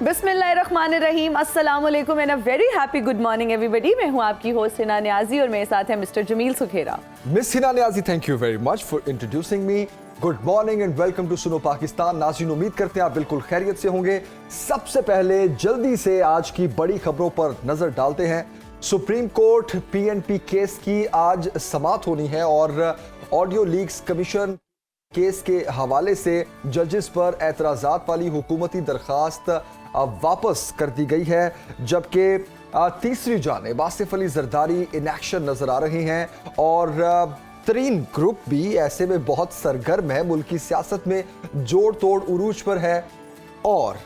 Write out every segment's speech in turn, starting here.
बिस्मिल्लाहिर्रहमानिर्रहीम, अस्सलाम वालेकुम and a very happy good morning everybody. मैं हूं आपकी होस्ट हिना नियाजी और मेरे साथ है mister Jameel Sukhera. Miss Hina Niazi, thank you very much for introducing me. Good morning and welcome to Suno Pakistan. नाज़रीन, उम्मीद करते हैं आप बिल्कुल खैरियत से होंगे। सबसे पहले जल्दी से आज की बड़ी खबरों पर नजर डालते हैं। सुप्रीम कोर्ट पीएनपी केस की आज समाअत होनी है और ऑडियो लीक्स कमीशन केस के हवाले से जजेस पर एतराज़ात वाली हुकूमती दरखास्त वापस कर दी गई है, जबकि तीसरी जानिब आसिफ अली जरदारी इन एक्शन नजर आ रहे हैं और तरीन ग्रुप भी ऐसे में बहुत सरगर्म है, मुल्की सियासत में जोड़ तोड़ उरूज पर है। और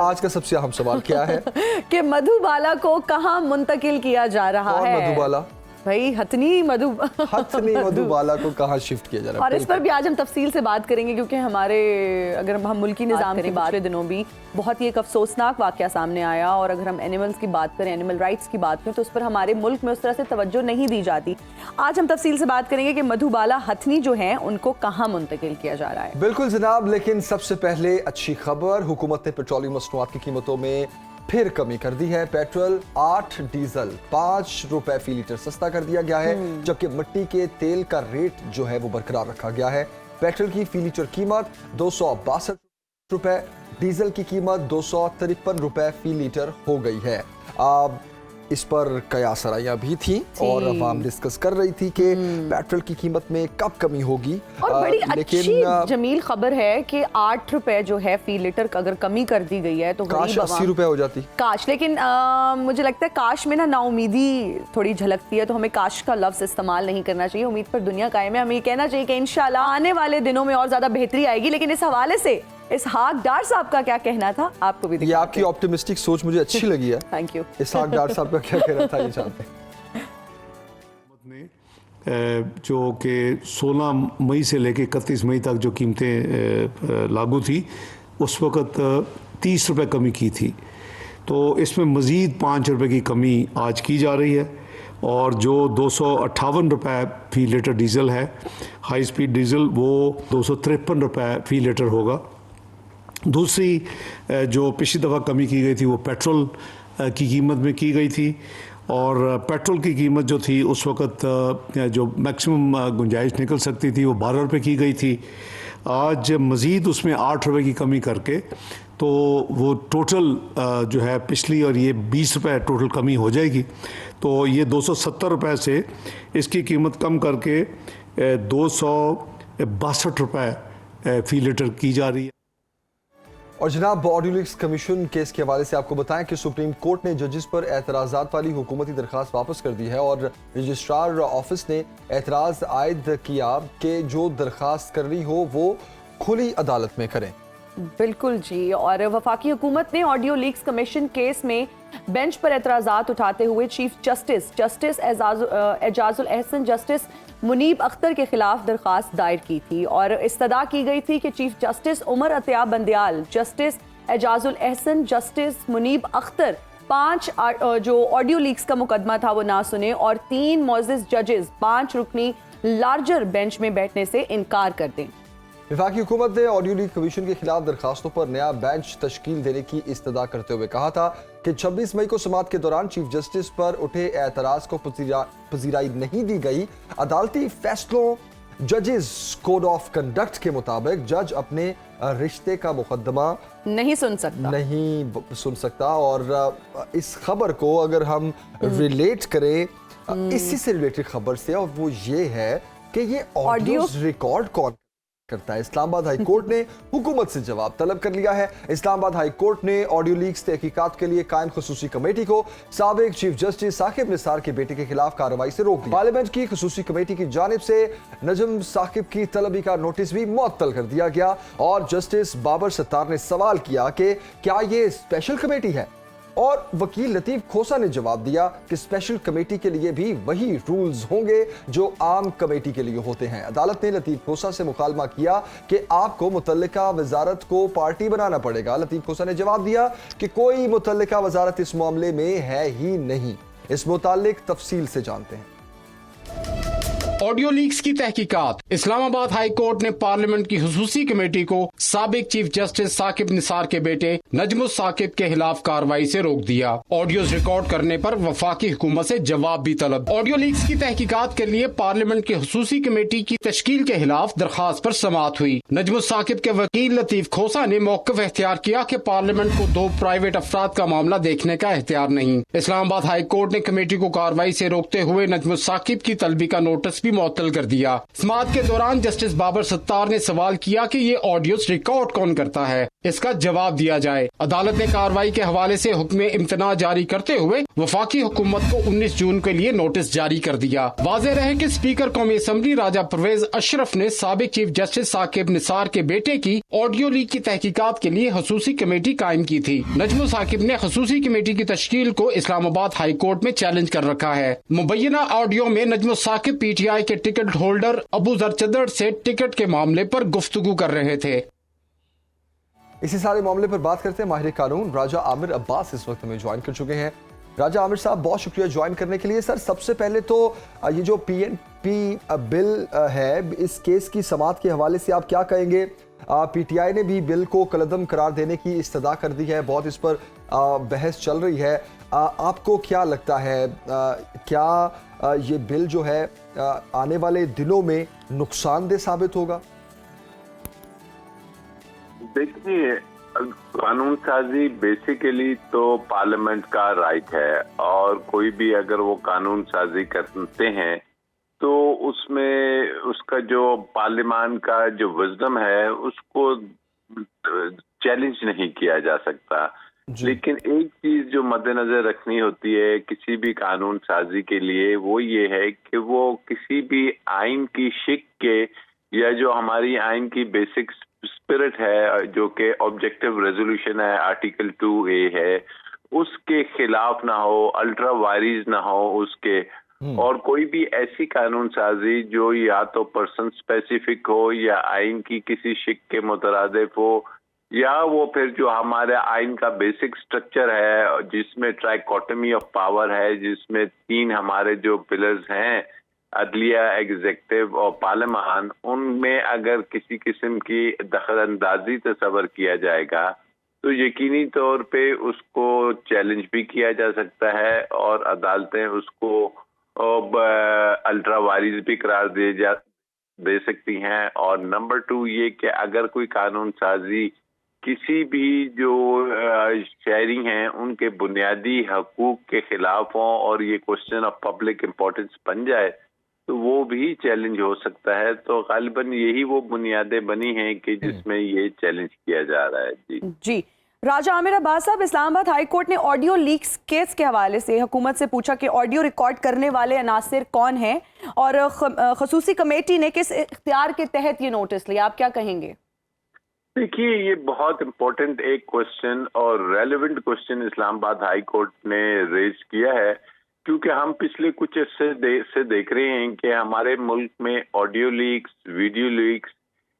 आज का सबसे अहम सवाल क्या है कि मधुबाला को कहां मुंतकिल किया जा रहा है। मधुबाला भाई हथनी मधुबाला को कहां शिफ्ट किया जा रहा है, और इस पर भी आज हम तफसील से बात करेंगे, क्योंकि हमारे अगर हम मुल्की निज़ाम की पिछले दिनों भी बहुत ही एक अफसोसनाक वाक़या सामने आया, और अगर हम एनिमल्स की बात करें, एनिमल राइट्स की बात करें, तो उस पर हमारे मुल्क में उस तरह से तवज्जो नहीं दी जाती। आज हम तफसील से बात करेंगे कि मधुबाला हथनी जो है उनको कहाँ मुंतकिल किया जा रहा है। बिल्कुल जनाब, लेकिन सबसे पहले अच्छी खबर, हुकूमत ने पेट्रोलियम मसनूआत की कीमतों में फिर कमी कर दी है। पेट्रोल 8, डीजल 5 रुपए फी लीटर सस्ता कर दिया गया है, जबकि मिट्टी के तेल का रेट जो है वो बरकरार रखा गया है। पेट्रोल की फी लीटर कीमत 262 रुपए, डीजल की कीमत 253 रुपए फी लीटर हो गई है। अब इस पर कयासराइयां भी थी और अवाम डिस्कस कर रही थी कि पेट्रोल की कीमत में कब कमी होगी। और बड़ी अच्छी जमील खबर है कि 8 रुपए जो है फी लीटर अगर कमी कर दी गई है तो काश 80 रुपए हो जाती। काश, लेकिन मुझे लगता है काश में ना नाउमीदी थोड़ी झलकती है, तो हमें काश का लफ्ज इस्तेमाल नहीं करना चाहिए। उम्मीद पर दुनिया कायम है। हमें ये कहना चाहिए कि इंशाल्लाह आने वाले दिनों में और ज्यादा बेहतरी आएगी। लेकिन इस हवाले से इसहाक डार साहब का क्या कहना था आपको भी ये आपकी ऑप्टिमिस्टिक सोच मुझे अच्छी लगी है। Thank you. इसहाक डार साहब का क्या कहना था ये जानते हैं। जो कि 16 मई से लेकर 31 मई तक जो कीमतें लागू थी, उस वक़्त 30 रुपए कमी की थी, तो इसमें मज़ीद 5 रुपए की कमी आज की जा रही है। और जो 258 रुपए फी लीटर डीज़ल है, हाई स्पीड डीज़ल, वो 253 रुपए फी लीटर होगा। दूसरी जो पिछली दफ़ा कमी की गई थी वो पेट्रोल की कीमत में की गई थी, और पेट्रोल की कीमत जो थी उस वक़्त जो मैक्सिमम गुंजाइश निकल सकती थी वो 12 रुपये की गई थी। आज मज़ीद उसमें 8 रुपये की कमी करके तो वो टोटल जो है पिछली और ये 20 रुपये टोटल कमी हो जाएगी। तो ये 270 रुपये से इसकी कीमत कम करके 262 रुपये फ़ी लीटर की जा रही है। और जनाब, ऑडियो लीक्स कमीशन केस के हवाले से आपको बताएं कि सुप्रीम कोर्ट ने जजेस पर एतराज़ात वाली हुकूमती दरखास्त वापस कर दी है और रजिस्ट्रार ऑफिस ने एतराज़ आयद किया कि जो दरखास्त करनी हो वो खुली अदालत में करें। बिल्कुल जी। और वफाकी हुकूमत ने ऑडियो लीक्स कमीशन केस में बेंच पर एतराज़ात उठाते हुए chief justice Ejazul Ahsan, justice Munib Akhtar के खिलाफ दरखास्त दायर की थी और इस्तदा की गई थी कि chief justice Umar Ata Bandial, justice Ejazul Ahsan, justice Munib Akhtar 5 जो ऑडियो लीक्स का मुकदमा था वो ना सुने और 3 मोअज़्ज़िज़ जजेस 5 रुकनी लार्जर बेंच में बैठने से इनकार कर दें। वफाकी हुकूमत ने ऑडियो लीक कमीशन के खिलाफ दरखास्तों पर नया बेंच तश्कील देने की इस्तदा करते हुए कहा था कि 26 मई को समाअत के दौरान चीफ जस्टिस पर उठे एतराज को पजीराई नहीं दी गई। अदालती फैसलों, जजेस कोड ऑफ कंडक्ट के मुताबिक जज अपने रिश्ते का मुकदमा नहीं सुन सकता। और इस खबर को अगर हम रिलेट करें इसी से रिलेटेड खबर से, और वो ये है कि ये ऑडियो रिकॉर्ड कौन करता है। इस्लामाबाद हाई कोर्ट ने हुकूमत से जवाब तलब कर लिया है। इस्लामाबाद हाई कोर्ट ने ऑडियो लीक्स तहकीकात के लिए कायम खुसूसी कमेटी को साबिक चीफ जस्टिस साकिब निसार के बेटे के खिलाफ कार्रवाई से रोक दिया। पार्लियामेंट की खुसूसी कमेटी की जानिब से नजम साकिब की तलबी का नोटिस भी मुअत्तल कर दिया गया और जस्टिस बाबर सत्तार ने सवाल किया कि क्या ये स्पेशल कमेटी है, और वकील लतीफ खोसा ने जवाब दिया कि स्पेशल कमेटी के लिए भी वही रूल्स होंगे जो आम कमेटी के लिए होते हैं। अदालत ने लतीफ खोसा से मुकालमा किया कि आपको मुतल्लिका वजारत को पार्टी बनाना पड़ेगा। लतीफ खोसा ने जवाब दिया कि कोई मुतल्लिका वजारत इस मामले में है ही नहीं। इस मुतालिक तफसील से जानते हैं। ऑडियो लीक्स की तहकीकात। इस्लामाबाद हाई कोर्ट ने पार्लियामेंट की हुसूसी कमेटी को साबिक चीफ जस्टिस साकिब निसार के बेटे नजमुस साकिब के खिलाफ कार्रवाई से रोक दिया। ऑडियोज रिकॉर्ड करने पर वफाकी हुकूमत से जवाब भी तलब। ऑडियो लीक्स की तहकीकात के लिए पार्लियामेंट की हुसूसी कमेटी की तश्कील के खिलाफ दरखास्त पर समाअत हुई। नजमुस साकिब के वकील लतीफ खोसा ने मौक़िफ़ इख्तियार किया कि पार्लियामेंट को दो प्राइवेट अफराद का मामला देखने का इख्तियार नहीं। इस्लामाबाद हाई कोर्ट ने कमेटी को कार्रवाई से रोकते हुए नजमुस साकिब की तलबी का नोटिस भी मुअत्तल कर दिया। समाअत के दौरान जस्टिस बाबर सत्तार ने सवाल किया कि ये ऑडियोज रिकॉर्ड कौन करता है, इसका जवाब दिया जाए। अदालत ने कार्रवाई के हवाले से हुक्म इम्तना जारी करते हुए वफाकी हुकूमत को 19 जून के लिए नोटिस जारी कर दिया। वाज़ेह रहे कि स्पीकर कौमी असम्बली राजा परवेज अशरफ ने साबिक चीफ जस्टिस साकिब निसार के बेटे की ऑडियो लीक की तहकीकात के लिए खसूसी कमेटी कायम की थी। नजमुस साकिब ने खसूसी कमेटी की तश्कील को इस्लामाबाद हाई कोर्ट में चैलेंज कर रखा है। मुबैना ऑडियो में नजमुस साकिब PTI के टिकट होल्डर अबू जर चदर से टिकट के मामले पर गुफ्तगू कर रहे थे। इसी सारे मामले पर बात करते हैं माहिर कानून राजा आमिर अब्बास इस वक्त में ज्वाइन कर चुके हैं। राजा आमिर साहब, बहुत शुक्रिया ज्वाइन करने के लिए। सर, सबसे पहले तो ये जो PNP बिल है, इस केस की समाअत के हवाले से आप क्या कहेंगे? PTI ने भी बिल को कलअदम करार देने की इस्तदा कर दी है, बहुत इस पर बहस चल रही है। आपको क्या लगता है, क्या ये बिल जो है आने वाले दिनों में नुकसानदेह साबित होगा? देखिए, कानून साजी बेसिकली तो पार्लियामेंट का राइट है और कोई भी अगर वो कानून साजी करते हैं तो उसमें उसका जो पार्लियामान का जो विजडम है उसको चैलेंज नहीं किया जा सकता। लेकिन एक चीज जो मद्देनजर रखनी होती है किसी भी कानून साजी के लिए, वो ये है कि वो किसी भी आइन की शिक के या जो हमारी आइन की बेसिक स्पिरिट है, जो कि ऑब्जेक्टिव रेजोल्यूशन है, आर्टिकल 2A है, उसके खिलाफ ना हो, अल्ट्रा वायरीज ना हो उसके, और कोई भी ऐसी कानून साजी जो या तो पर्सन स्पेसिफिक हो या आइन की किसी शिक के मुतरादिफ हो, या वो फिर जो हमारे आइन का बेसिक स्ट्रक्चर है जिसमें ट्राइकोटमी ऑफ पावर है, जिसमें 3 हमारे जो पिलर्स हैं, अदलिया, एग्जेक्टिव और पार्लियामान, उनमें अगर किसी किस्म की दखलंदाजी तस्वर किया जाएगा तो यकीनी तौर पे उसको चैलेंज भी किया जा सकता है और अदालतें उसको अल्ट्रा वायरीज भी करार दे सकती हैं। और नंबर 2 ये कि अगर कोई कानून साजी किसी भी जो शहरी हैं उनके बुनियादी हकूक के खिलाफ हो और ये क्वेश्चन ऑफ पब्लिक इम्पोर्टेंस बन जाए तो वो भी चैलेंज हो सकता है। तो गालिबन यही वो बुनियादें बनी हैं कि जिसमें ये चैलेंज किया जा रहा है। जी राजा आमिर अब्बास साहब, इस्लामाबाद हाई कोर्ट ने ऑडियो लीक्स केस के हवाले से हुकूमत से पूछा कि ऑडियो रिकॉर्ड करने वाले अनासिर कौन हैं और खसूसी कमेटी ने किस इख्तियार के तहत ये नोटिस लिया, आप क्या कहेंगे? देखिए, ये बहुत इम्पोर्टेंट एक क्वेश्चन और relevant question Islamabad high court ने रेज किया है, क्योंकि हम पिछले कुछ से देख रहे हैं कि हमारे मुल्क में ऑडियो लीक्स, वीडियो लीक्स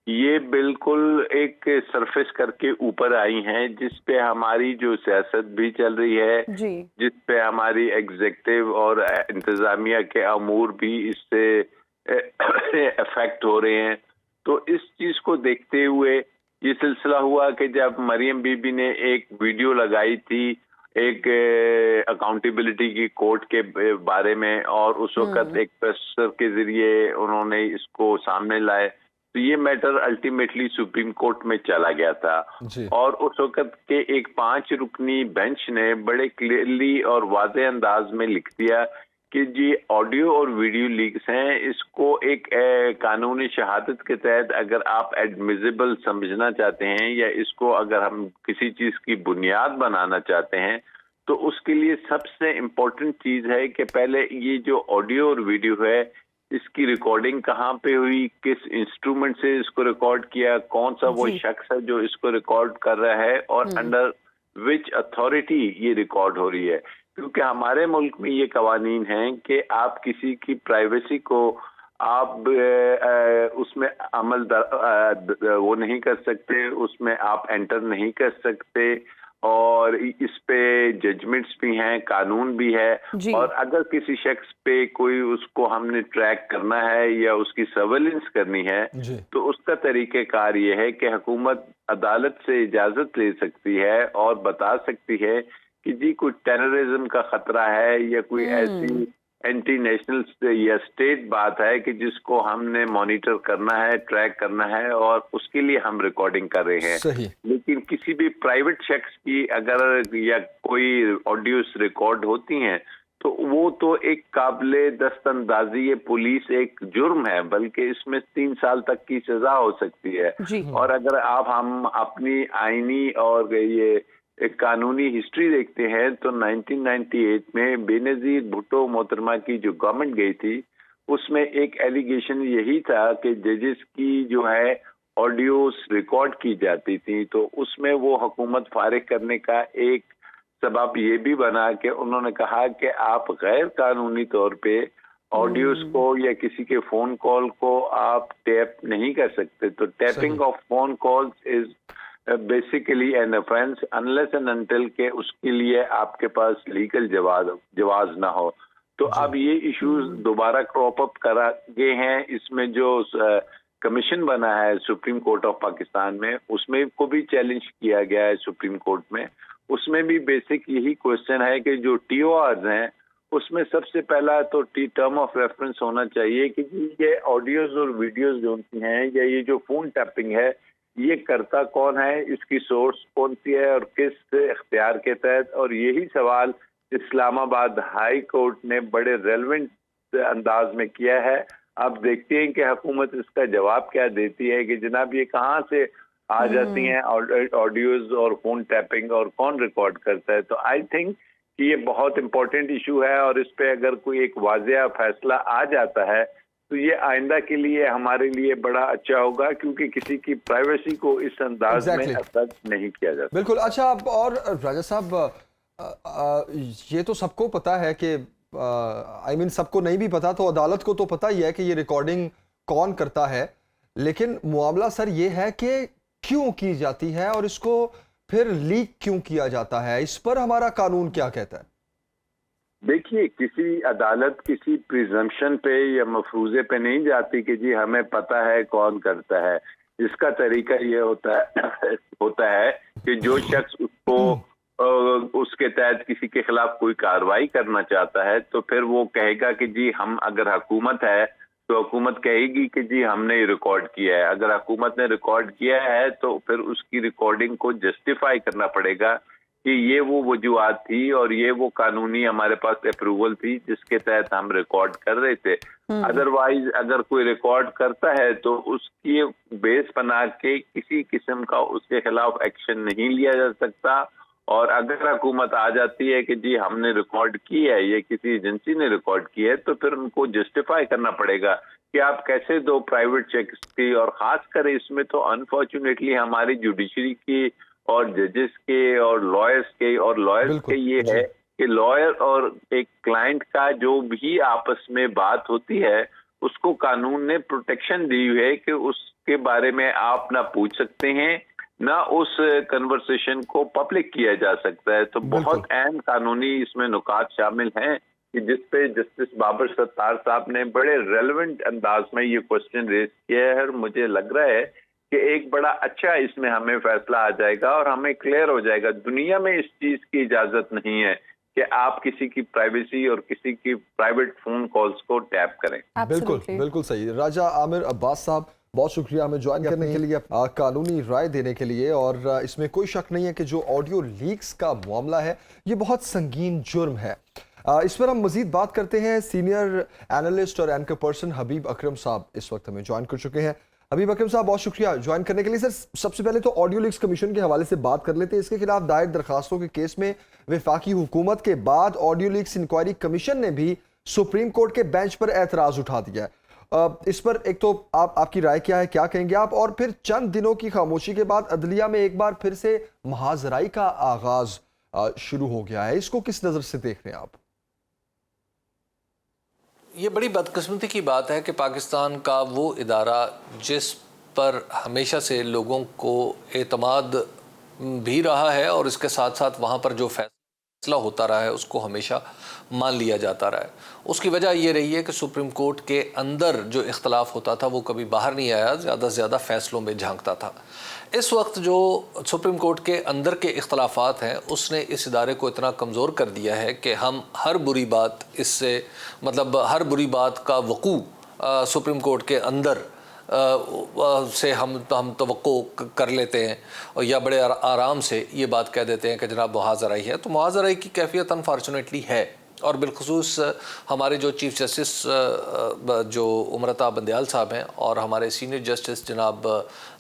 ये बिल्कुल एक सरफेस करके ऊपर आई हैं, जिस पे हमारी जो सियासत भी चल रही है, जिस पे हमारी एग्जेक्टिव और इंतजामिया के अमूर भी इससे अफेक्ट हो रहे हैं। तो इस चीज को देखते हुए ये सिलसिला हुआ कि जब मरियम बीबी ने एक वीडियो लगाई थी एक अकाउंटेबिलिटी की कोर्ट के बारे में और उस वक्त एक प्रेसर के जरिए उन्होंने इसको सामने लाए, तो ये मैटर अल्टीमेटली सुप्रीम कोर्ट में चला गया था। और उस वक्त के एक 5 रुकनी बेंच ने बड़े क्लियरली और वाज़ेह अंदाज में लिख दिया कि जी ऑडियो और वीडियो लीक्स हैं, इसको एक कानूनी शहादत के तहत अगर आप एडमिजिबल समझना चाहते हैं या इसको अगर हम किसी चीज की बुनियाद बनाना चाहते हैं तो उसके लिए सबसे इम्पोर्टेंट चीज है कि पहले ये जो ऑडियो और वीडियो है इसकी रिकॉर्डिंग कहाँ पे हुई, किस इंस्ट्रूमेंट से इसको रिकॉर्ड किया, कौन सा वो शख्स है जो इसको रिकॉर्ड कर रहा है और अंडर विच अथॉरिटी ये रिकॉर्ड हो रही है। क्योंकि हमारे मुल्क में ये कवानीन हैं कि आप किसी की प्राइवेसी को आप उसमें अमल वो नहीं कर सकते, उसमें आप एंटर नहीं कर सकते और इस पे जजमेंट्स भी हैं, कानून भी है। जी। और अगर किसी शख्स पे कोई उसको हमने ट्रैक करना है या उसकी सर्वेलेंस करनी है जी। तो उसका तरीक़ेकार ये है कि हुकूमत अदालत से इजाज़त ले सकती है और बता सकती है कि जी कोई टेररिज्म का खतरा है या कोई ऐसी एंटी नेशनल या स्टेट बात है कि जिसको हमने मॉनिटर करना है, ट्रैक करना है और उसके लिए हम रिकॉर्डिंग कर रहे हैं। सही। लेकिन किसी भी प्राइवेट शख्स की अगर या कोई ऑडियोस रिकॉर्ड होती हैं तो वो तो एक काबिले दस्तंदाजी ये पुलिस एक जुर्म है, बल्कि इसमें 3 साल तक की सजा हो सकती है। जी। और अगर हम अपनी आईनी और ये एक कानूनी हिस्ट्री देखते हैं तो 1998 में बेनजीर भुट्टो मोहतरमा की जो गवर्नमेंट गई थी उसमें एक एलिगेशन यही था कि जजेस की जो है ऑडियोस रिकॉर्ड की जाती थी, तो उसमें वो हुकूमत फारिग करने का एक सबब ये भी बना कि उन्होंने कहा कि आप गैर कानूनी तौर पे ऑडियोस को या किसी के फोन कॉल को आप टैप नहीं कर सकते। तो tapping of phone calls is basically an offence unless and until के उसके लिए आपके पास लीगल जवाज ना हो। तो अब ये इश्यूज दोबारा क्रॉप अप करा गए हैं। इसमें जो कमीशन बना है सुप्रीम कोर्ट ऑफ पाकिस्तान में उसमें को भी चैलेंज किया गया है सुप्रीम कोर्ट में। उसमें भी बेसिक यही क्वेश्चन है कि जो TORs हैं उसमें सबसे पहला तो टर्म ऑफ रेफरेंस होना चाहिए कि ये ऑडियोज और वीडियोज जो हैं या ये जो फोन टैपिंग है ये करता कौन है, इसकी सोर्स कौन सी है और किस इख्तियार के तहत। और यही सवाल इस्लामाबाद हाई कोर्ट ने बड़े रेलेवेंट अंदाज में किया है। अब देखते हैं कि हुकूमत इसका जवाब क्या देती है कि जनाब ये कहाँ से आ जाती हैं ऑडियोज और फोन टैपिंग और कौन रिकॉर्ड करता है। तो आई थिंक कि ये बहुत इंपॉर्टेंट इशू है और इस पे अगर कोई एक वाज़ेह फैसला आ जाता है तो ये आइंदा के लिए हमारे लिए बड़ा अच्छा होगा, क्योंकि किसी की प्राइवेसी को इस अंदाज में अफेक्ट नहीं किया जाता। बिल्कुल। अच्छा, अब और राजा साहब ये तो सबको पता है कि सबको नहीं भी पता तो अदालत को तो पता ही है कि ये रिकॉर्डिंग कौन करता है, लेकिन मामला सर ये है कि क्यों की जाती है और इसको फिर लीक क्यों किया जाता है, इस पर हमारा कानून क्या कहता है? देखिए, किसी अदालत किसी प्रिजम्पशन पे या मफरूजे पे नहीं जाती कि जी हमें पता है कौन करता है। इसका तरीका ये होता है कि जो शख्स उसको उसके तहत किसी के खिलाफ कोई कार्रवाई करना चाहता है तो फिर वो कहेगा कि जी हम, अगर हुकूमत है तो हुकूमत कहेगी कि जी हमने रिकॉर्ड किया है। अगर हुकूमत ने रिकॉर्ड किया है तो फिर उसकी रिकॉर्डिंग को जस्टिफाई करना पड़ेगा कि ये वो वजूहात थी और ये वो कानूनी हमारे पास अप्रूवल थी जिसके तहत हम रिकॉर्ड कर रहे थे। अदरवाइज अगर कोई रिकॉर्ड करता है तो उसकी बेस बना के किसी किस्म का उसके खिलाफ एक्शन नहीं लिया जा सकता। और अगर हुकूमत आ जाती है कि जी हमने रिकॉर्ड की है या किसी एजेंसी ने रिकॉर्ड की है तो फिर उनको जस्टिफाई करना पड़ेगा कि आप कैसे दो प्राइवेट चेक्स की। और खास कर इसमें तो अनफॉर्चुनेटली हमारी जुडिशरी की और जजेस के और लॉयर्स के ये है कि लॉयर और एक क्लाइंट का जो भी आपस में बात होती है उसको कानून ने प्रोटेक्शन दी हुई है कि उसके बारे में आप ना पूछ सकते हैं ना उस कन्वर्सेशन को पब्लिक किया जा सकता है। तो बहुत अहम कानूनी इसमें नुकात शामिल हैं कि जिसपे जस्टिस बाबर सत्तार साहब ने बड़े रेलेवेंट अंदाज में ये क्वेश्चन रेज किया है। और मुझे लग रहा है कि एक बड़ा अच्छा इसमें हमें फैसला आ जाएगा और हमें क्लियर हो जाएगा। दुनिया में इस चीज की इजाजत नहीं है कि आप किसी की प्राइवेसी और किसी की प्राइवेट फोन कॉल्स को टैप करें। बिल्कुल बिल्कुल सही। राजा आमिर अब्बास साहब, बहुत शुक्रिया हमें ज्वाइन करने के लिए, कानूनी राय देने के लिए। और इसमें कोई शक नहीं है कि जो ऑडियो लीक्स का मामला है ये बहुत संगीन जुर्म है। इस पर हम मजीद बात करते हैं। सीनियर एनालिस्ट और एंकर पर्सन हबीब अकरम साहब इस वक्त हमें ज्वाइन कर चुके हैं। हबीब अकरम साहब, बहुत शुक्रिया ज्वाइन करने के लिए। सर, सबसे पहले तो ऑडियो लीक्स कमीशन के हवाले से बात कर लेते हैं। इसके खिलाफ दायर दरखास्तों के केस में वफाकी हुकूमत के बाद ऑडियो लीक्स इंक्वायरी कमीशन ने भी सुप्रीम कोर्ट के बेंच पर एतराज उठा दिया है। इस पर एक तो आपकी राय क्या है, क्या कहेंगे आप? और फिर चंद दिनों की खामोशी के बाद अदलिया में एक बार फिर से महाजराई का आगाज शुरू हो गया है, इसको किस नजर से देख रहे हैं आप? ये बड़ी बदकिस्मती की बात है कि पाकिस्तान का वो इदारा जिस पर हमेशा से लोगों को एतमाद भी रहा है और इसके साथ साथ वहाँ पर जो फैसला होता रहा है उसको हमेशा मान लिया जाता रहा है। उसकी वजह ये रही है कि सुप्रीम कोर्ट के अंदर जो इख्तलाफ होता था वो कभी बाहर नहीं आया, ज़्यादा से ज़्यादा फैसलों में झांकता था। इस वक्त जो सुप्रीम कोर्ट के अंदर के इख्तलाफात हैं उसने इस इदारे को इतना कमज़ोर कर दिया है कि हम हर बुरी बात इससे मतलब हर बुरी बात का वकू सुप्रीम कोर्ट के अंदर से हम तवक्को कर लेते हैं और या बड़े आराम से ये बात कह देते हैं कि जनाब मुहाज़राई है। तो मुहाज़राई की कैफियत अनफॉर्चुनेटली है और बिलखुसूस हमारे जो चीफ़ जस्टिस जो उमरता बंदयाल साहब हैं और हमारे सीनियर जस्टिस जनाब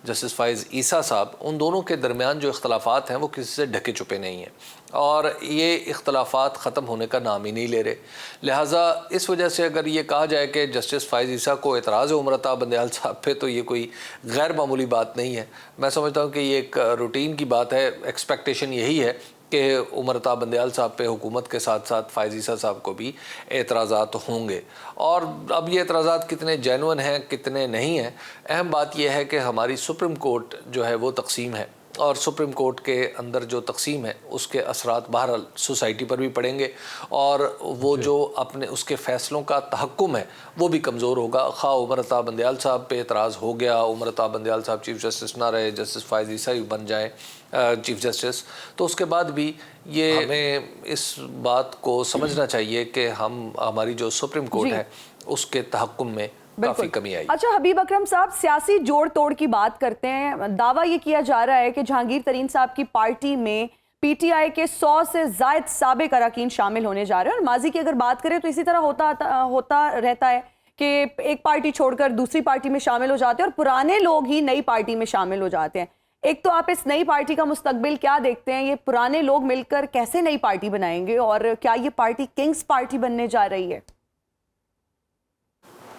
जस्टिस फ़ाइज़ ईसा साहब, उन दोनों के दरमियान जो इख्तलाफात हैं वो किसी से ढके छुपे नहीं हैं और ये इख्तलाफात ख़त्म होने का नाम ही नहीं ले रहे। लिहाजा इस वजह से अगर ये कहा जाए कि जस्टिस फ़ाइज़ ईसा को एतराज़ है उमरता बंदयाल साहब पे, तो ये कोई गैर मामूली बात नहीं है। मैं समझता हूँ कि ये एक रूटीन की बात है। एक्सपेक्टेशन यही है कि उमरता बंदयाल साहब पे हुकूमत के साथ साथ फ़ाइज़ ईसा साहब को भी एतराज़ात होंगे। और अब ये एतराज़ात कितने जेन्युइन हैं कितने नहीं हैं, अहम बात यह है कि हमारी सुप्रीम कोर्ट जो है वो तकसीम है और सुप्रीम कोर्ट के अंदर जो तकसीम है उसके असरात बहरहाल सोसाइटी पर भी पड़ेंगे और वो जो अपने उसके फ़ैसलों का तहक्कुम है वो भी कमज़ोर होगा। खा उमरता बंदयाल साहब पे एतराज़ हो गया, उमरता बंदयाल साहब चीफ़ जस्टिस ना रहे, जस्टिस फ़ाइज़ ईसा ही बन जाए चीफ़ जस्टिस, तो उसके बाद भी ये हमें इस बात को समझना चाहिए कि हमारी जो सुप्रीम कोर्ट है उसके तहक्कुम में काफ़ी कमी आई। अच्छा हबीब अकरम साहब, सियासी जोड़ तोड़ की बात करते हैं। दावा ये किया जा रहा है कि जहांगीर तरीन साहब की पार्टी में पीटीआई के 100 से ज़ायद साबिक अरकान शामिल होने जा रहे हैं और माजी की अगर बात करें तो इसी तरह होता रहता है कि एक पार्टी छोड़कर दूसरी पार्टी में शामिल हो जाते हैं और पुराने लोग ही नई पार्टी में शामिल हो जाते हैं। एक तो आप इस नई पार्टी का मुस्तकबिल क्या देखते हैं? ये पुराने लोग मिलकर कैसे नई पार्टी बनाएंगे और क्या ये पार्टी किंग्स पार्टी बनने जा रही है?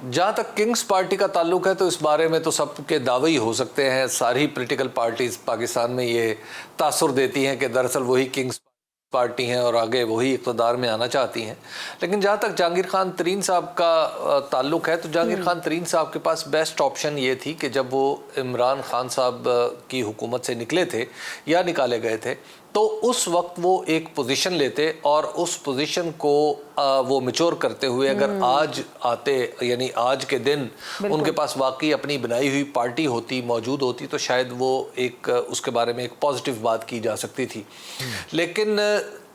जहाँ तक किंग्स पार्टी का ताल्लुक है तो इस बारे में तो सबके दावे ही हो सकते हैं। सारी पॉलिटिकल पार्टीज पाकिस्तान में ये तासुर देती हैं कि दरअसल वही किंग्स पार्टी हैं और आगे वही इक़्तिदार में आना चाहती हैं। लेकिन जहाँ तक जहांगीर खान तरीन साहब का ताल्लुक है तो जहांगीर खान तरीन साहब के पास बेस्ट ऑप्शन ये थी कि जब वो इमरान खान साहब की हुकूमत से निकले थे या निकाले गए थे तो उस वक्त वो एक पोजीशन लेते और उस पोजीशन को वो मैच्योर करते हुए अगर आज आते, यानी आज के दिन उनके पास वाकई अपनी बनाई हुई पार्टी होती मौजूद होती तो शायद वो एक उसके बारे में एक पॉजिटिव बात की जा सकती थी। लेकिन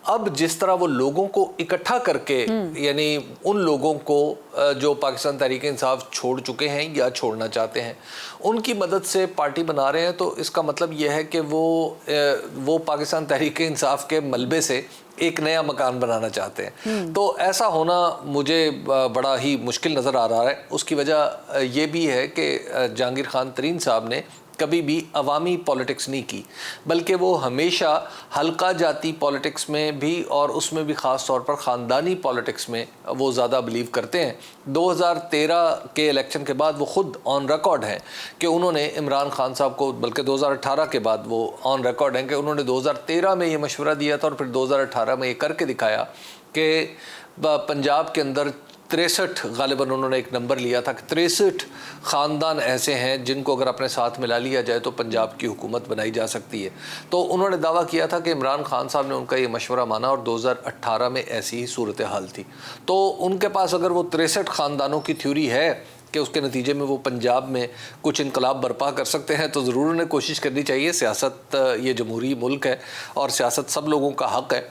अब जिस तरह वो लोगों को इकट्ठा करके, यानी उन लोगों को जो पाकिस्तान तहरीक इंसाफ छोड़ चुके हैं या छोड़ना चाहते हैं उनकी मदद से पार्टी बना रहे हैं, तो इसका मतलब यह है कि वो पाकिस्तान तहरीक इंसाफ के मलबे से एक नया मकान बनाना चाहते हैं। तो ऐसा होना मुझे बड़ा ही मुश्किल नज़र आ रहा है। उसकी वजह ये भी है कि जहांगीर खान तरीन साहब ने कभी भी अवामी पॉलिटिक्स नहीं की, बल्कि वो हमेशा हल्का जाती पॉलिटिक्स में भी और उसमें भी ख़ास तौर पर ख़ानदानी पॉलिटिक्स में वो ज़्यादा बिलीव करते हैं। 2013 के इलेक्शन के बाद वो ख़ुद ऑन रिकॉर्ड हैं कि उन्होंने इमरान खान साहब को, बल्कि 2018 के बाद वो ऑन रिकॉर्ड हैं कि उन्होंने 2013 में ये मशवरा दिया था और फिर 2018 में ये करके दिखाया कि पंजाब के अंदर 63 गालिबन उन्होंने एक नंबर लिया था कि 63 ख़ानदान ऐसे हैं जिनको अगर अपने साथ मिला लिया जाए तो पंजाब की हुकूमत बनाई जा सकती है। तो उन्होंने दावा किया था कि इमरान खान साहब ने उनका ये मशवरा माना और 2018 में ऐसी ही सूरत हाल थी। तो उनके पास अगर वो 63 ख़ानदानों की थ्योरी है कि उसके नतीजे में वो पंजाब में कुछ इनकलाब बर्पा कर सकते हैं तो ज़रूर उन्हें कोशिश करनी चाहिए। सियासत ये जमहूरी मुल्क है और सियासत सब लोगों का हक़ है।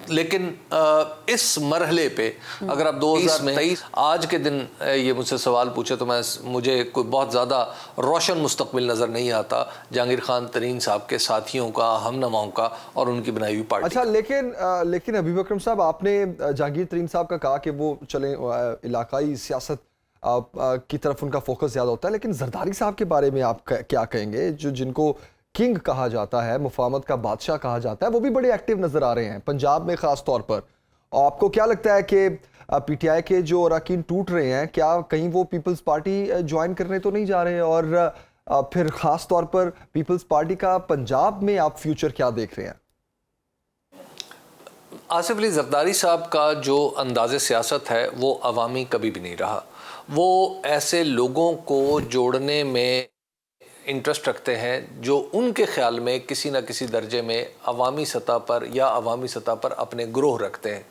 लेकिन इस मरहले पे अगर आप 2023 आज के दिन ये मुझसे सवाल पूछे तो मुझे कोई बहुत ज़्यादा रोशन मुस्तकबिल नज़र नहीं आता जहांगीर खान तरीन साहब के साथियों का, हमनमाओं का और उनकी बनाई हुई पार्टी। अच्छा, लेकिन हबीब अकरम साहब, आपने जहांगीर तरीन साहब का कहा कि वो चले इलाकाई सियासत की तरफ उनका फोकस ज़्यादा होता है, लेकिन जरदारी साहब के बारे में आप क्या कहेंगे, जिनको किंग कहा जाता है, मुफाहमत का बादशाह कहा जाता है, वो भी बड़े एक्टिव नजर आ रहे हैं पंजाब में ख़ास तौर पर। और आपको क्या लगता है कि पीटीआई के जो अरकान टूट रहे हैं, क्या कहीं वो पीपल्स पार्टी ज्वाइन करने तो नहीं जा रहे? और फिर ख़ास तौर पर पीपल्स पार्टी का पंजाब में आप फ्यूचर क्या देख रहे हैं? आसिफ अली जरदारी साहब का जो अंदाज़े सियासत है वो अवामी कभी भी नहीं रहा। वो ऐसे लोगों को जोड़ने में इंटरेस्ट रखते हैं जो उनके ख्याल में किसी न किसी दर्जे में अवामी सतह पर या अवामी सतह पर अपने ग्रोह रखते हैं।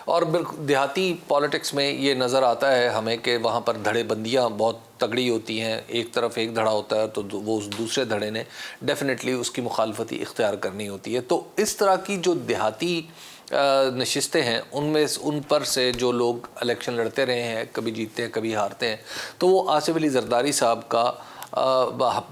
और बिल्कुल देहाती पॉलिटिक्स में ये नज़र आता है हमें कि वहाँ पर धड़ेबंदियाँ बहुत तगड़ी होती हैं। एक तरफ एक धड़ा होता है तो वो उस दूसरे धड़े ने डेफिनेटली उसकी मुखालफती इख्तियार करनी होती है। तो इस तरह की जो देहाती नशिस्तें हैं उनमें उन पर से जो लोग इलेक्शन लड़ते रहे हैं, कभी जीतते हैं कभी हारते हैं, तो वो आसिफ अली जरदारी साहब का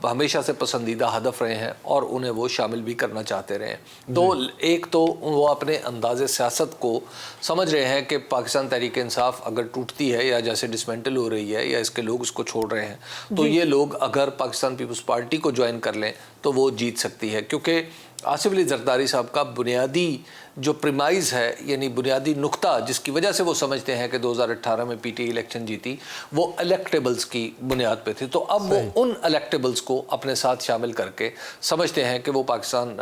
हमेशा से पसंदीदा हदफ रहे हैं और उन्हें वो शामिल भी करना चाहते रहे हैं। तो एक तो वो अपने अंदाज़े सियासत को समझ रहे हैं कि पाकिस्तान तहरीक इंसाफ अगर टूटती है या जैसे डिसमेंटल हो रही है या इसके लोग उसको छोड़ रहे हैं, तो ये लोग अगर पाकिस्तान पीपल्स पार्टी को ज्वाइन कर लें तो वो जीत सकती है। क्योंकि आसिफ अली जरदारी साहब का बुनियादी जो प्रीमाइज़ है, यानी बुनियादी नुक्ता जिसकी वजह से वो समझते हैं कि 2018 में पीटीआई इलेक्शन जीती, वो इलेक्टेबल्स की बुनियाद पे थी। तो अब वो उन इलेक्टेबल्स को अपने साथ शामिल करके समझते हैं कि वो पाकिस्तान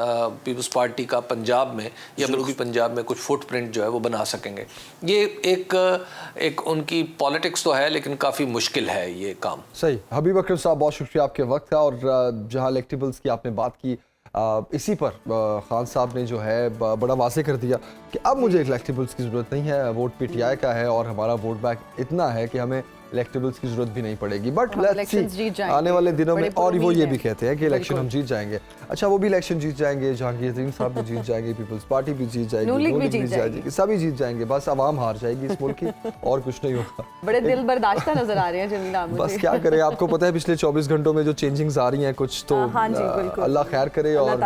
पीपल्स पार्टी का पंजाब में या बल्कि पंजाब में कुछ फुटप्रिंट जो है वो बना सकेंगे। ये एक उनकी पॉलिटिक्स तो है, लेकिन काफ़ी मुश्किल है ये काम। सही। हबीब अकरम साहब, बहुत शुक्रिया आपके वक्त का। और जहाँ इलेक्टेबल्स की आपने बात की, इसी पर खान साहब ने जो है बड़ा वाज़े कर दिया कि अब मुझे इलेक्टेबल्स की ज़रूरत नहीं है, वोट पीटीआई का है और हमारा वोट बैंक इतना है कि हमें इलेक्टेबल्स की ज़रूरत भी नहीं पड़ेगी। बट लेट्स सी आने वाले दिनों में, और वो ये भी कहते हैं कि इलेक्शन हम जीत जाएंगे। अच्छा, वो भी इलेक्शन जीत जाएंगे, जहांगीर साहब भी जीत जाएंगे, पीपल्स पार्टी भी जीत जाएगी, नून लीग भी जीत जाएगी, सभी जीत जाएंगे, बस आवाम हार जाएगी इस मुल्क की और कुछ नहीं होगा। बड़े दिल बर्दाश्त नजर आ रहे हैं जमीला। बस क्या करें, आपको पता है पिछले 24 घंटों में जो चेंजिंग्स आ रही हैं कुछ, तो अल्लाह खैर करे और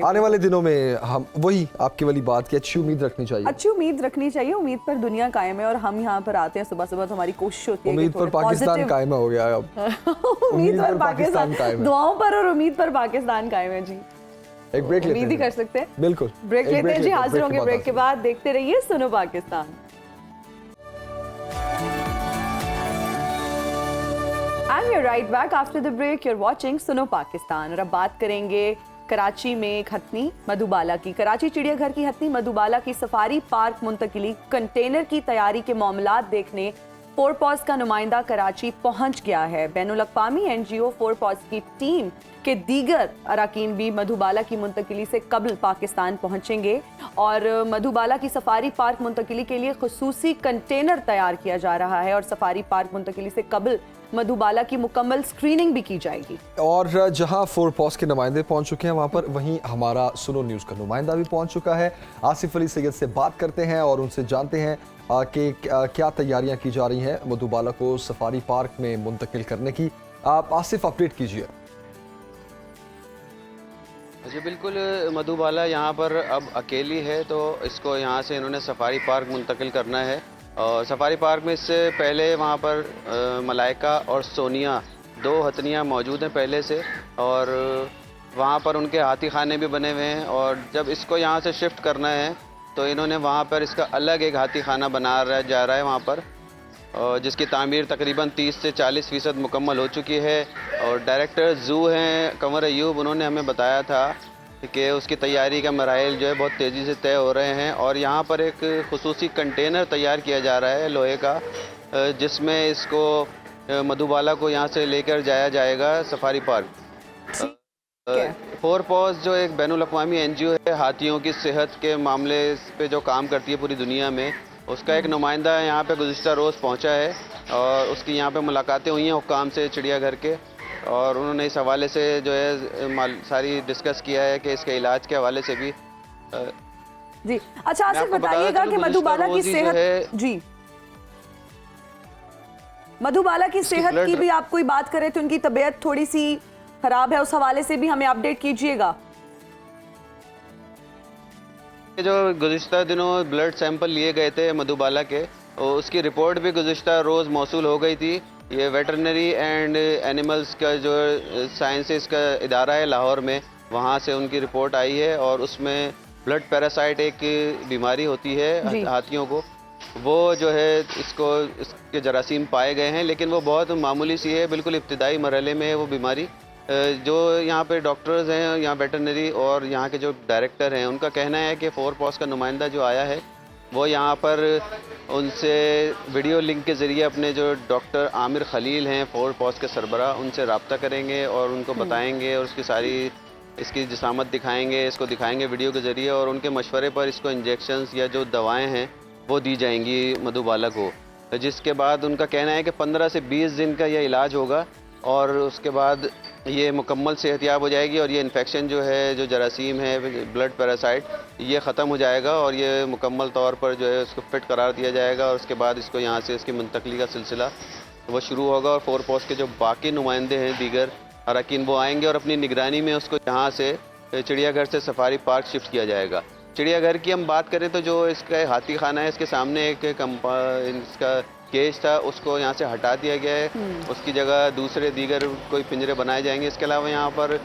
आने वाले दिनों में हम वही आपकी वाली बात की अच्छी उम्मीद रखनी चाहिए। अच्छी उम्मीद रखनी चाहिए, उम्मीद पर दुनिया कायम है और हम यहाँ पर आते हैं सुबह सुबह, तो हमारी कोशिश होती है उम्मीद पर पाकिस्तान कायम हो गया है अब। उम्मीद पर पाकिस्तान कायम है, दुआओं पर और उम्मीद पर पाकिस्तान कायम है जी। एक ब्रेक लेते हैं, उम्मीद ही कर सकते हैं। बिल्कुल ब्रेक लेते हैं जी, हाजिर होंगे ब्रेक के बाद। देखते रहिए सुनो Pakistan. And we're right back after the break. You're watching सुनो पाकिस्तान। और अब बात करेंगे कराची में एक हथनी मधुबाला की। कराची चिड़ियाघर की हथनी मधुबाला की सफारी पार्क मुंतकिली कंटेनर की तैयारी के मामलात देखने फोरपॉज का नुमाइंदा कराची पहुंच गया है। बैनुल-अक़वामी एनजीओ फोरपॉज की टीम के दीगर अराकीन भी मधुबाला की मुंतकिली से कबल पाकिस्तान पहुंचेंगे और मधुबाला की सफारी पार्क मुंतकिली के लिए खुसूसी कंटेनर तैयार किया जा रहा है और सफारी पार्क मुंतकिली से कबल मधुबाला की मुकम्मल स्क्रीनिंग भी की जाएगी। और जहां फोरपॉज के नुमाइंदे पहुंच चुके हैं वहां पर, वहीं हमारा सुनो न्यूज़ का नुमाइंदा भी पहुंच चुका है। आसिफ अली सैयद से बात करते हैं और उनसे जानते हैं कि क्या तैयारियां की जा रही हैं मधुबाला को सफारी पार्क में मुंतकिल करने की। आप आसिफ अपडेट कीजिए। जी बिल्कुल, मधुबाला यहाँ पर अब अकेली है, तो इसको यहाँ से इन्होंने सफारी पार्क मुंतकिल करना है। और सफारी पार्क में इससे पहले वहाँ पर मलाइका और सोनिया, दो हथनियाँ मौजूद हैं पहले से, और वहाँ पर उनके हाथी खाने भी बने हुए हैं। और जब इसको यहाँ से शिफ्ट करना है तो इन्होंने वहाँ पर इसका अलग एक हाथी खाना बना जा रहा है वहाँ पर, जिसकी तामीर तकरीबन 30 से 40% मुकम्मल हो चुकी है। और डायरेक्टर ज़ू हैं कंवर अयूब, उन्होंने हमें बताया था कि उसकी तैयारी का मराइल जो है बहुत तेज़ी से तय हो रहे हैं। और यहाँ पर एक खुसूसी कंटेनर तैयार किया जा रहा है लोहे का, जिसमें इसको मधुबाला को यहाँ से लेकर जाया जाएगा सफारी पार्क। फोरपॉज जो एक बैनुल-अक़वामी एनजीओ है, हाथियों की सेहत के मामले पे जो काम करती है पूरी दुनिया में, उसका एक नुमाइंदा यहाँ पे गुज़िश्ता रोज़ पहुँचा है और उसकी यहाँ पे मुलाकातें हुई हैं हुक्काम से चिड़ियाघर के, और उन्होंने इस हवाले से जो है सारी डिस्कस किया है कि इसके इलाज के हवाले से भी। जी अच्छा, आसिफ बताइएगा कि मधुबाला की सेहत, जी मधुबाला की सेहत की भी आप कोई बात करें तो उनकी तबीयत थोड़ी सी खराब है, उस हवाले से भी हमें अपडेट कीजिएगा। जो गुज़िश्ता दिनों ब्लड सैंपल लिए गए थे मधुबाला के, उसकी रिपोर्ट भी गुज़िश्ता रोज़ मौसूल हो गई थी। ये वेटरनरी एंड एनिमल्स का जो साइंसेस का इदारा है लाहौर में, वहाँ से उनकी रिपोर्ट आई है और उसमें ब्लड पैरासाइट एक बीमारी होती है हाथियों को, वो जो है इसके जरासीम पाए गए हैं, लेकिन वो बहुत मामूली सी है, बिल्कुल इब्तिदाई मरहले में है वो बीमारी। जो यहाँ पे डॉक्टर्स हैं यहाँ वेटरनरी और यहाँ के जो डायरेक्टर हैं, उनका कहना है कि फोरपॉज का नुमाइंदा जो आया है वो यहाँ पर उनसे वीडियो लिंक के ज़रिए अपने जो डॉक्टर आमिर खलील हैं फोर्ट पोस्ट के सरबराह, उनसे रब्ता करेंगे और उनको बताएंगे और उसकी सारी इसकी जिसामत दिखाएंगे, इसको दिखाएंगे वीडियो के ज़रिए, और उनके मशवरे पर इसको इंजेक्शंस या जो दवाएं हैं वो दी जाएंगी मधुबाला को, जिसके बाद उनका कहना है कि 15 से 20 दिन का यह इलाज होगा और उसके बाद ये मुकम्मल सेहतयाब हो जाएगी और ये इन्फेक्शन जो है, जो जरासीम है, ब्लड पैरासाइट, ये ख़त्म हो जाएगा और ये मुकम्मल तौर पर जो है उसको फिट करार दिया जाएगा और उसके बाद इसको यहाँ से इसकी मुंतकली का सिलसिला वो शुरू होगा और फोर्ट पोस्ट के जो बाकी नुमाइंदे हैं, दीगर अरकान, वो आएंगे और अपनी निगरानी में उसको यहाँ से चिड़ियाघर से सफारी पार्क शिफ्ट किया जाएगा। चिड़ियाघर की हम बात करें तो जो इसका हाथी खाना है, इसके सामने एक इसका केज था, उसको यहाँ से हटा दिया गया है, उसकी जगह दूसरे दीगर कोई पिंजरे बनाए जाएंगे। इसके अलावा यहाँ पर